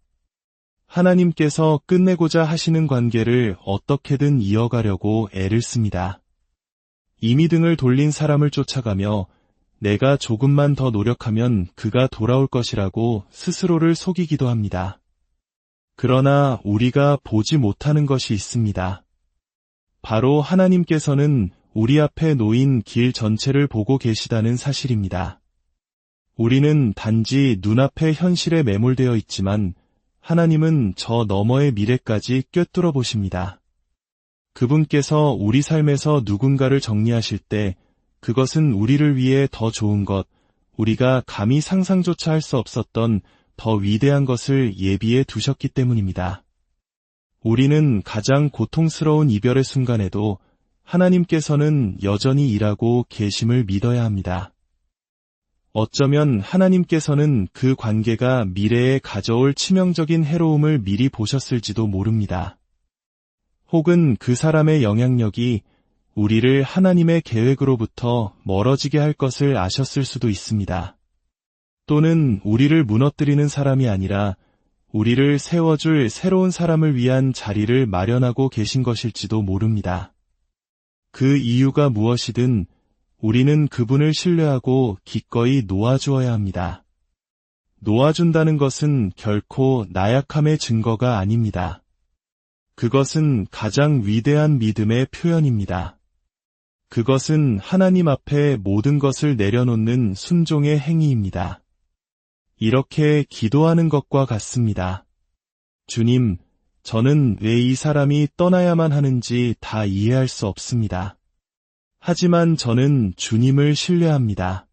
S1: 하나님께서 끝내고자 하시는 관계를 어떻게든 이어가려고 애를 씁니다. 이미 등을 돌린 사람을 쫓아가며 내가 조금만 더 노력하면 그가 돌아올 것이라고 스스로를 속이기도 합니다. 그러나 우리가 보지 못하는 것이 있습니다. 바로 하나님께서는 우리 앞에 놓인 길 전체를 보고 계시다는 사실입니다. 우리는 단지 눈앞의 현실에 매몰되어 있지만 하나님은 저 너머의 미래까지 꿰뚫어 보십니다. 그분께서 우리 삶에서 누군가를 정리하실 때 그것은 우리를 위해 더 좋은 것, 우리가 감히 상상조차 할 수 없었던 더 위대한 것을 예비해 두셨기 때문입니다. 우리는 가장 고통스러운 이별의 순간에도 하나님께서는 여전히 일하고 계심을 믿어야 합니다. 어쩌면 하나님께서는 그 관계가 미래에 가져올 치명적인 해로움을 미리 보셨을지도 모릅니다. 혹은 그 사람의 영향력이 우리를 하나님의 계획으로부터 멀어지게 할 것을 아셨을 수도 있습니다. 또는 우리를 무너뜨리는 사람이 아니라 우리를 세워줄 새로운 사람을 위한 자리를 마련하고 계신 것일지도 모릅니다. 그 이유가 무엇이든 우리는 그분을 신뢰하고 기꺼이 놓아주어야 합니다. 놓아준다는 것은 결코 나약함의 증거가 아닙니다. 그것은 가장 위대한 믿음의 표현입니다. 그것은 하나님 앞에 모든 것을 내려놓는 순종의 행위입니다. 이렇게 기도하는 것과 같습니다. 주님, 저는 왜 이 사람이 떠나야만 하는지 다 이해할 수 없습니다. 하지만 저는 주님을 신뢰합니다.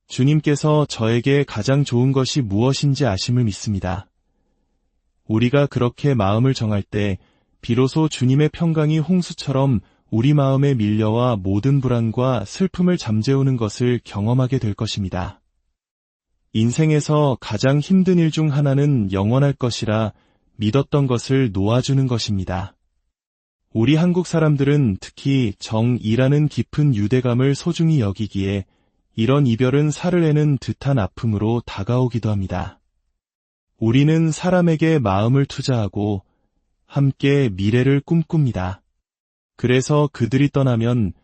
S1: 주님께서 저에게 가장 좋은 것이 무엇인지 아심을 믿습니다. 우리가 그렇게 마음을 정할 때 비로소 주님의 평강이 홍수처럼 우리 마음에 밀려와 모든 불안과 슬픔을 잠재우는 것을 경험하게 될 것입니다. 인생에서 가장 힘든 일 중 하나는 영원할 것이라 믿었던 것을 놓아주는 것입니다. 우리 한국 사람들은 특히 정이라는 깊은 유대감을 소중히 여기기에 이런 이별은 살을 내는 듯한 아픔으로 다가오기도 합니다. 우리는 사람에게 마음을 투자하고 함께 미래를 꿈꿉니다. 그래서 그들이 떠나면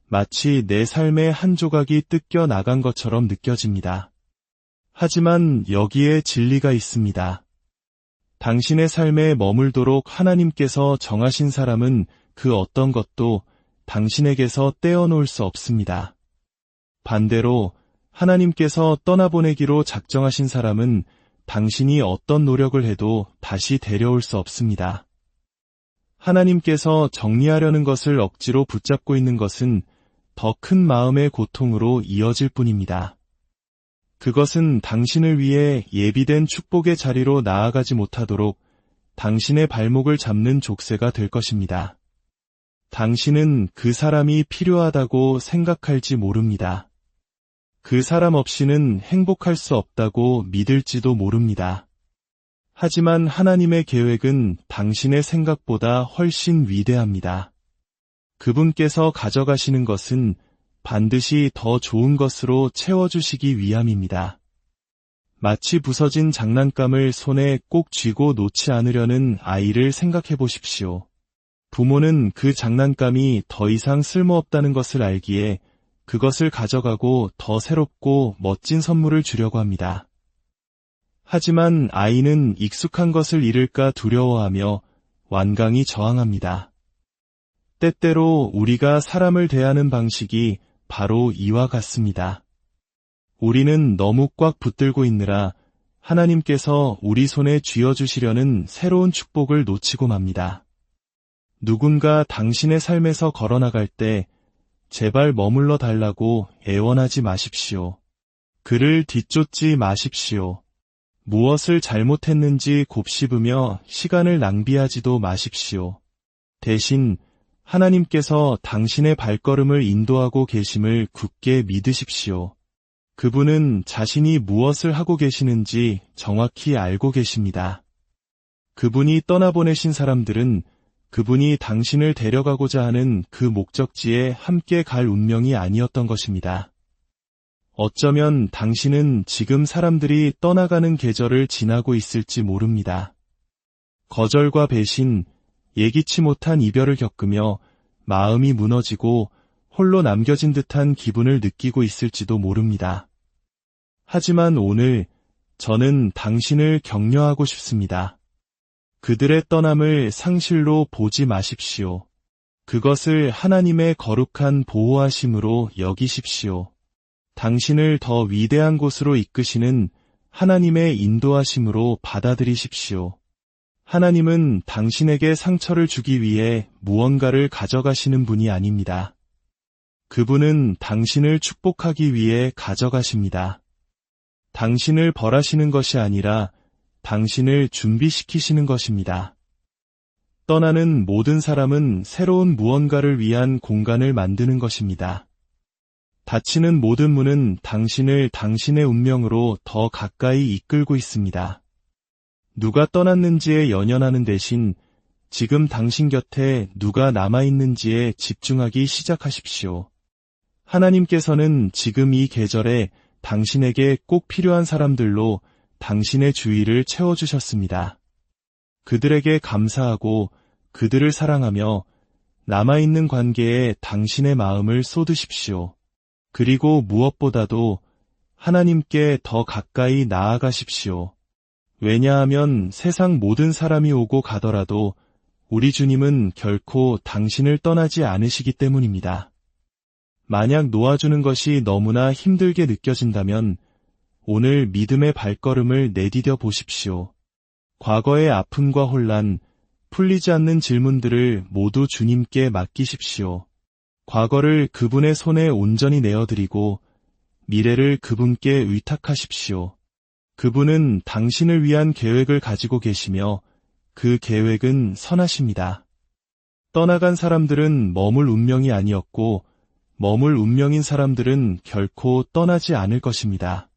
S1: 마치 내 삶의 한 조각이 뜯겨 나간 것처럼 느껴집니다. 하지만 여기에 진리가 있습니다. 당신의 삶에 머물도록 하나님께서 정하신 사람은 그 어떤 것도 당신에게서 떼어놓을 수 없습니다. 반대로 하나님께서 떠나보내기로 작정하신 사람은 당신이 어떤 노력을 해도 다시 데려올 수 없습니다. 하나님께서 정리하려는 것을 억지로 붙잡고 있는 것은 더 큰 마음의 고통으로 이어질 뿐입니다. 그것은 당신을 위해 예비된 축복의 자리로 나아가지 못하도록 당신의 발목을 잡는 족쇄가 될 것입니다. 당신은 그 사람이 필요하다고 생각할지 모릅니다. 그 사람 없이는 행복할 수 없다고 믿을지도 모릅니다. 하지만 하나님의 계획은 당신의 생각보다 훨씬 위대합니다. 그분께서 가져가시는 것은 반드시 더 좋은 것으로 채워주시기 위함입니다. 마치 부서진 장난감을 손에 꼭 쥐고 놓지 않으려는 아이를 생각해 보십시오. 부모는 그 장난감이 더 이상 쓸모없다는 것을 알기에 그것을 가져가고 더 새롭고 멋진 선물을 주려고 합니다. 하지만 아이는 익숙한 것을 잃을까 두려워하며 완강히 저항합니다. 때때로 우리가 사람을 대하는 방식이 바로 이와 같습니다. 우리는 너무 꽉 붙들고 있느라 하나님께서 우리 손에 쥐어주시려는 새로운 축복을 놓치고 맙니다. 누군가 당신의 삶에서 걸어나갈 때 제발 머물러 달라고 애원하지 마십시오. 그를 뒤쫓지 마십시오. 무엇을 잘못했는지 곱씹으며 시간을 낭비하지도 마십시오. 대신 하나님께서 당신의 발걸음을 인도하고 계심을 굳게 믿으십시오. 그분은 자신이 무엇을 하고 계시는지 정확히 알고 계십니다. 그분이 떠나보내신 사람들은 그분이 당신을 데려가고자 하는 그 목적지에 함께 갈 운명이 아니었던 것입니다. 어쩌면 당신은 지금 사람들이 떠나가는 계절을 지나고 있을지 모릅니다. 거절과 배신, 예기치 못한 이별을 겪으며 마음이 무너지고 홀로 남겨진 듯한 기분을 느끼고 있을지도 모릅니다. 하지만 오늘 저는 당신을 격려하고 싶습니다. 그들의 떠남을 상실로 보지 마십시오. 그것을 하나님의 거룩한 보호하심으로 여기십시오. 당신을 더 위대한 곳으로 이끄시는 하나님의 인도하심으로 받아들이십시오. 하나님은 당신에게 상처를 주기 위해 무언가를 가져가시는 분이 아닙니다. 그분은 당신을 축복하기 위해 가져가십니다. 당신을 벌하시는 것이 아니라 당신을 준비시키시는 것입니다. 떠나는 모든 사람은 새로운 무언가를 위한 공간을 만드는 것입니다. 닫히는 모든 문은 당신을 당신의 운명으로 더 가까이 이끌고 있습니다. 누가 떠났는지에 연연하는 대신 지금 당신 곁에 누가 남아있는지에 집중하기 시작하십시오. 하나님께서는 지금 이 계절에 당신에게 꼭 필요한 사람들로 당신의 주위를 채워주셨습니다. 그들에게 감사하고 그들을 사랑하며 남아있는 관계에 당신의 마음을 쏟으십시오. 그리고 무엇보다도 하나님께 더 가까이 나아가십시오. 왜냐하면 세상 모든 사람이 오고 가더라도 우리 주님은 결코 당신을 떠나지 않으시기 때문입니다. 만약 놓아주는 것이 너무나 힘들게 느껴진다면 오늘 믿음의 발걸음을 내디뎌 보십시오. 과거의 아픔과 혼란, 풀리지 않는 질문들을 모두 주님께 맡기십시오. 과거를 그분의 손에 온전히 내어드리고 미래를 그분께 의탁하십시오. 그분은 당신을 위한 계획을 가지고 계시며 그 계획은 선하십니다. 떠나간 사람들은 머물 운명이 아니었고 머물 운명인 사람들은 결코 떠나지 않을 것입니다.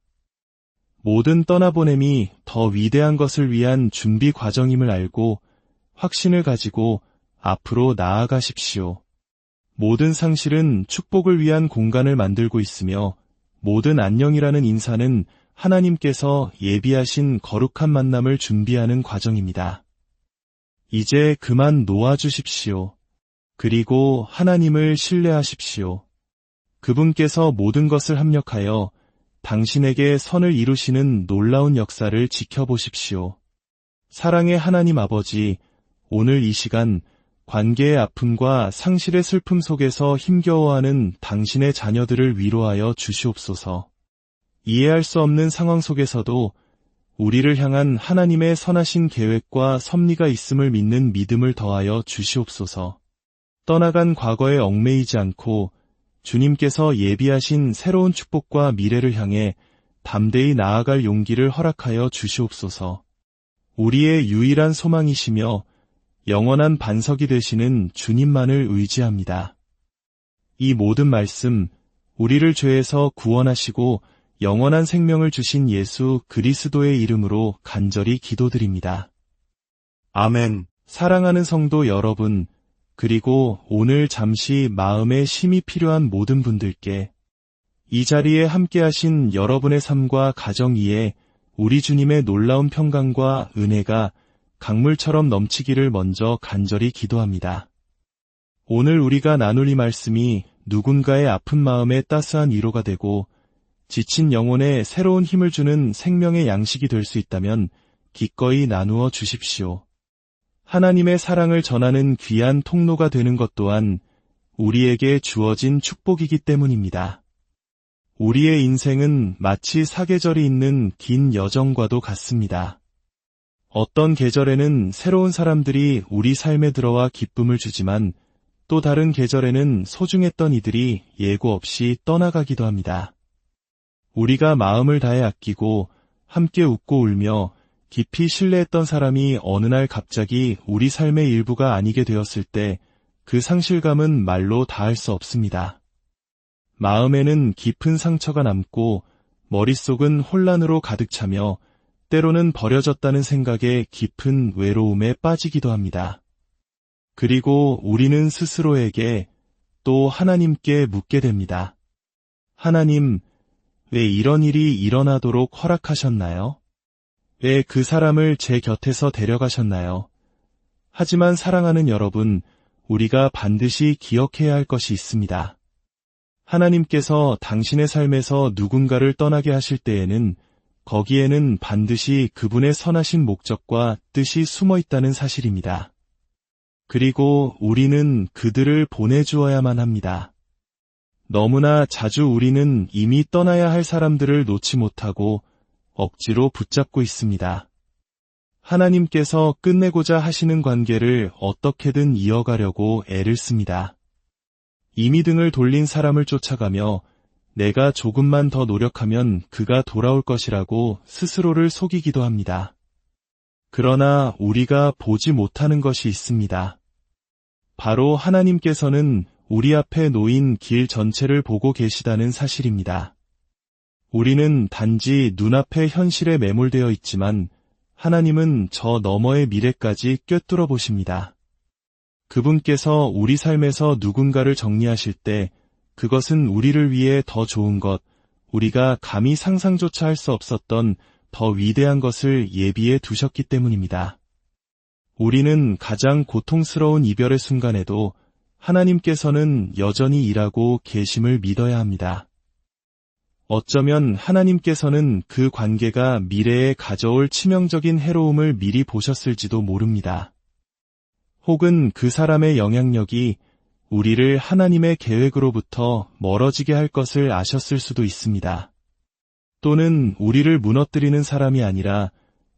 S1: 모든 떠나보냄이 더 위대한 것을 위한 준비 과정임을 알고 확신을 가지고 앞으로 나아가십시오. 모든 상실은 축복을 위한 공간을 만들고 있으며 모든 안녕이라는 인사는 하나님께서 예비하신 거룩한 만남을 준비하는 과정입니다. 이제 그만 놓아주십시오. 그리고 하나님을 신뢰하십시오. 그분께서 모든 것을 합력하여 당신에게 선을 이루시는 놀라운 역사를 지켜보십시오. 사랑의 하나님 아버지, 오늘 이 시간 관계의 아픔과 상실의 슬픔 속에서 힘겨워하는 당신의 자녀들을 위로하여 주시옵소서. 이해할 수 없는 상황 속에서도 우리를 향한 하나님의 선하신 계획과 섭리가 있음을 믿는 믿음을 더하여 주시옵소서. 떠나간 과거에 얽매이지 않고 주님께서 예비하신 새로운 축복과 미래를 향해 담대히 나아갈 용기를 허락하여 주시옵소서. 우리의 유일한 소망이시며 영원한 반석이 되시는 주님만을 의지합니다. 이 모든 말씀, 우리를 죄에서 구원하시고 영원한 생명을 주신 예수 그리스도의 이름으로 간절히 기도드립니다. 아멘. 사랑하는 성도 여러분, 그리고 오늘 잠시 마음에 쉼이 필요한 모든 분들께 이 자리에 함께하신 여러분의 삶과 가정 위에 우리 주님의 놀라운 평강과 은혜가 강물처럼 넘치기를 먼저 간절히 기도합니다. 오늘 우리가 나눌 이 말씀이 누군가의 아픈 마음에 따스한 위로가 되고 지친 영혼에 새로운 힘을 주는 생명의 양식이 될 수 있다면 기꺼이 나누어 주십시오. 하나님의 사랑을 전하는 귀한 통로가 되는 것 또한 우리에게 주어진 축복이기 때문입니다. 우리의 인생은 마치 사계절이 있는 긴 여정과도 같습니다. 어떤 계절에는 새로운 사람들이 우리 삶에 들어와 기쁨을 주지만 또 다른 계절에는 소중했던 이들이 예고 없이 떠나가기도 합니다. 우리가 마음을 다해 아끼고 함께 웃고 울며 깊이 신뢰했던 사람이 어느 날 갑자기 우리 삶의 일부가 아니게 되었을 때 그 상실감은 말로 다할 수 없습니다. 마음에는 깊은 상처가 남고 머릿속은 혼란으로 가득 차며 때로는 버려졌다는 생각에 깊은 외로움에 빠지기도 합니다. 그리고 우리는 스스로에게 또 하나님께 묻게 됩니다. 하나님, 왜 이런 일이 일어나도록 허락하셨나요? 왜 그 사람을 제 곁에서 데려가셨나요? 하지만 사랑하는 여러분, 우리가 반드시 기억해야 할 것이 있습니다. 하나님께서 당신의 삶에서 누군가를 떠나게 하실 때에는 거기에는 반드시 그분의 선하신 목적과 뜻이 숨어 있다는 사실입니다. 그리고 우리는 그들을 보내주어야만 합니다. 너무나 자주 우리는 이미 떠나야 할 사람들을 놓지 못하고 억지로 붙잡고 있습니다. 하나님께서 끝내고자 하시는 관계를 어떻게든 이어가려고 애를 씁니다. 이미 등을 돌린 사람을 쫓아가며 내가 조금만 더 노력하면 그가 돌아올 것이라고 스스로를 속이기도 합니다. 그러나 우리가 보지 못하는 것이 있습니다. 바로 하나님께서는 우리 앞에 놓인 길 전체를 보고 계시다는 사실입니다. 우리는 단지 눈앞의 현실에 매몰되어 있지만 하나님은 저 너머의 미래까지 꿰뚫어 보십니다. 그분께서 우리 삶에서 누군가를 정리하실 때 그것은 우리를 위해 더 좋은 것, 우리가 감히 상상조차 할 수 없었던 더 위대한 것을 예비해 두셨기 때문입니다. 우리는 가장 고통스러운 이별의 순간에도 하나님께서는 여전히 일하고 계심을 믿어야 합니다. 어쩌면 하나님께서는 그 관계가 미래에 가져올 치명적인 해로움을 미리 보셨을지도 모릅니다. 혹은 그 사람의 영향력이 우리를 하나님의 계획으로부터 멀어지게 할 것을 아셨을 수도 있습니다. 또는 우리를 무너뜨리는 사람이 아니라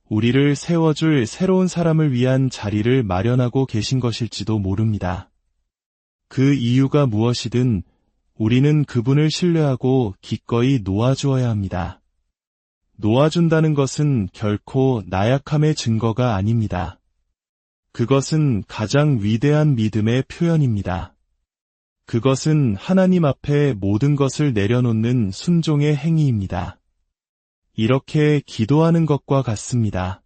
S1: 우리를 세워줄 새로운 사람을 위한 자리를 마련하고 계신 것일지도 모릅니다. 그 이유가 무엇이든 우리는 그분을 신뢰하고 기꺼이 놓아주어야 합니다. 놓아준다는 것은 결코 나약함의 증거가 아닙니다. 그것은 가장 위대한 믿음의 표현입니다. 그것은 하나님 앞에 모든 것을 내려놓는 순종의 행위입니다. 이렇게 기도하는 것과 같습니다.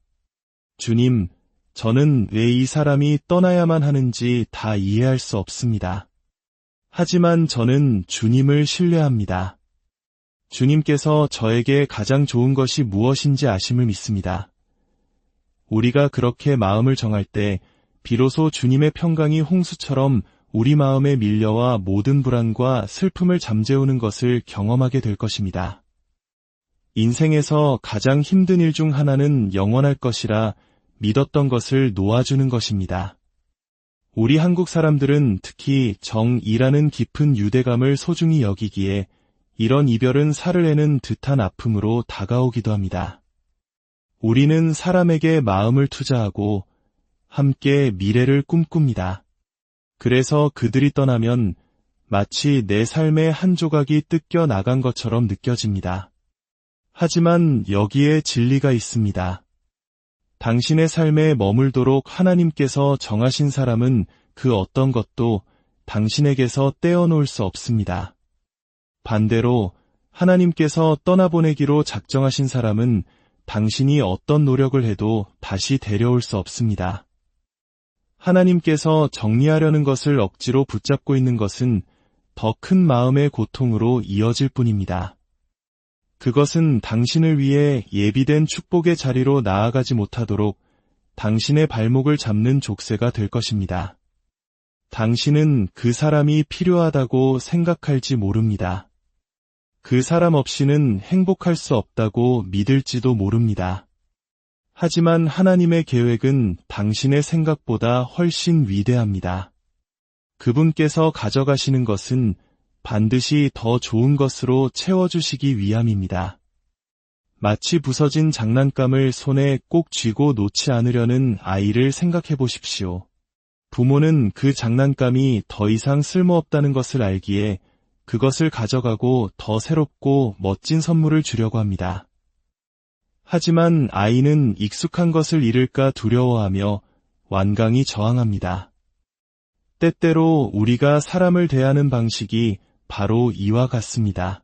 S1: 주님, 저는 왜 이 사람이 떠나야만 하는지 다 이해할 수 없습니다. 하지만 저는 주님을 신뢰합니다. 주님께서 저에게 가장 좋은 것이 무엇인지 아심을 믿습니다. 우리가 그렇게 마음을 정할 때 비로소 주님의 평강이 홍수처럼 우리 마음에 밀려와 모든 불안과 슬픔을 잠재우는 것을 경험하게 될 것입니다. 인생에서 가장 힘든 일 중 하나는 영원할 것이라 믿었던 것을 놓아주는 것입니다. 우리 한국 사람들은 특히 정이라는 깊은 유대감을 소중히 여기기에 이런 이별은 살을 내는 듯한 아픔으로 다가오기도 합니다. 우리는 사람에게 마음을 투자하고 함께 미래를 꿈꿉니다. 그래서 그들이 떠나면 마치 내 삶의 한 조각이 뜯겨 나간 것처럼 느껴집니다. 하지만 여기에 진리가 있습니다. 당신의 삶에 머물도록 하나님께서 정하신 사람은 그 어떤 것도 당신에게서 떼어놓을 수 없습니다. 반대로 하나님께서 떠나보내기로 작정하신 사람은 당신이 어떤 노력을 해도 다시 데려올 수 없습니다. 하나님께서 정리하려는 것을 억지로 붙잡고 있는 것은 더 큰 마음의 고통으로 이어질 뿐입니다. 그것은 당신을 위해 예비된 축복의 자리로 나아가지 못하도록 당신의 발목을 잡는 족쇄가 될 것입니다. 당신은 그 사람이 필요하다고 생각할지 모릅니다. 그 사람 없이는 행복할 수 없다고 믿을지도 모릅니다. 하지만 하나님의 계획은 당신의 생각보다 훨씬 위대합니다. 그분께서 가져가시는 것은 반드시 더 좋은 것으로 채워주시기 위함입니다. 마치 부서진 장난감을 손에 꼭 쥐고 놓지 않으려는 아이를 생각해 보십시오. 부모는 그 장난감이 더 이상 쓸모없다는 것을 알기에 그것을 가져가고 더 새롭고 멋진 선물을 주려고 합니다. 하지만 아이는 익숙한 것을 잃을까 두려워하며 완강히 저항합니다. 때때로 우리가 사람을 대하는 방식이 바로 이와 같습니다.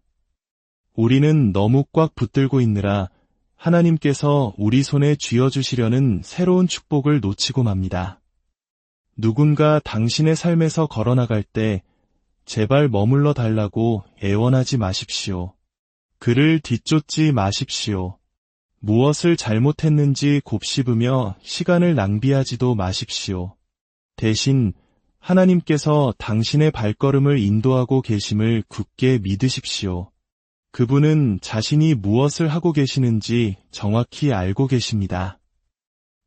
S1: 우리는 너무 꽉 붙들고 있느라 하나님께서 우리 손에 쥐어주시려는 새로운 축복을 놓치고 맙니다. 누군가 당신의 삶에서 걸어나갈 때 제발 머물러 달라고 애원하지 마십시오. 그를 뒤쫓지 마십시오. 무엇을 잘못했는지 곱씹으며 시간을 낭비하지도 마십시오. 대신 하나님께서 당신의 발걸음을 인도하고 계심을 굳게 믿으십시오. 그분은 자신이 무엇을 하고 계시는지 정확히 알고 계십니다.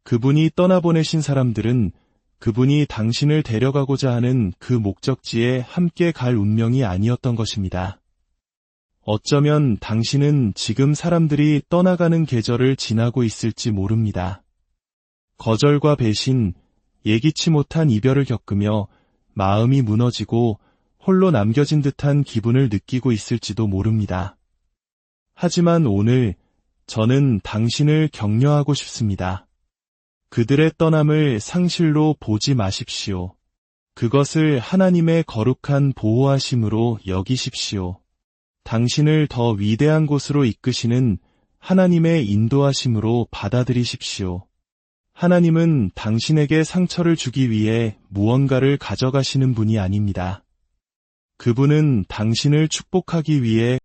S1: 그분이 떠나보내신 사람들은 그분이 당신을 데려가고자 하는 그 목적지에 함께 갈 운명이 아니었던 것입니다. 어쩌면 당신은 지금 사람들이 떠나가는 계절을 지나고 있을지 모릅니다. 거절과 배신, 예기치 못한 이별을 겪으며 마음이 무너지고 홀로 남겨진 듯한 기분을 느끼고 있을지도 모릅니다. 하지만 오늘 저는 당신을 격려하고 싶습니다. 그들의 떠남을 상실로 보지 마십시오. 그것을 하나님의 거룩한 보호하심으로 여기십시오. 당신을 더 위대한 곳으로 이끄시는 하나님의 인도하심으로 받아들이십시오. 하나님은 당신에게 상처를 주기 위해 무언가를 가져가시는 분이 아닙니다. 그분은 당신을 축복하기 위해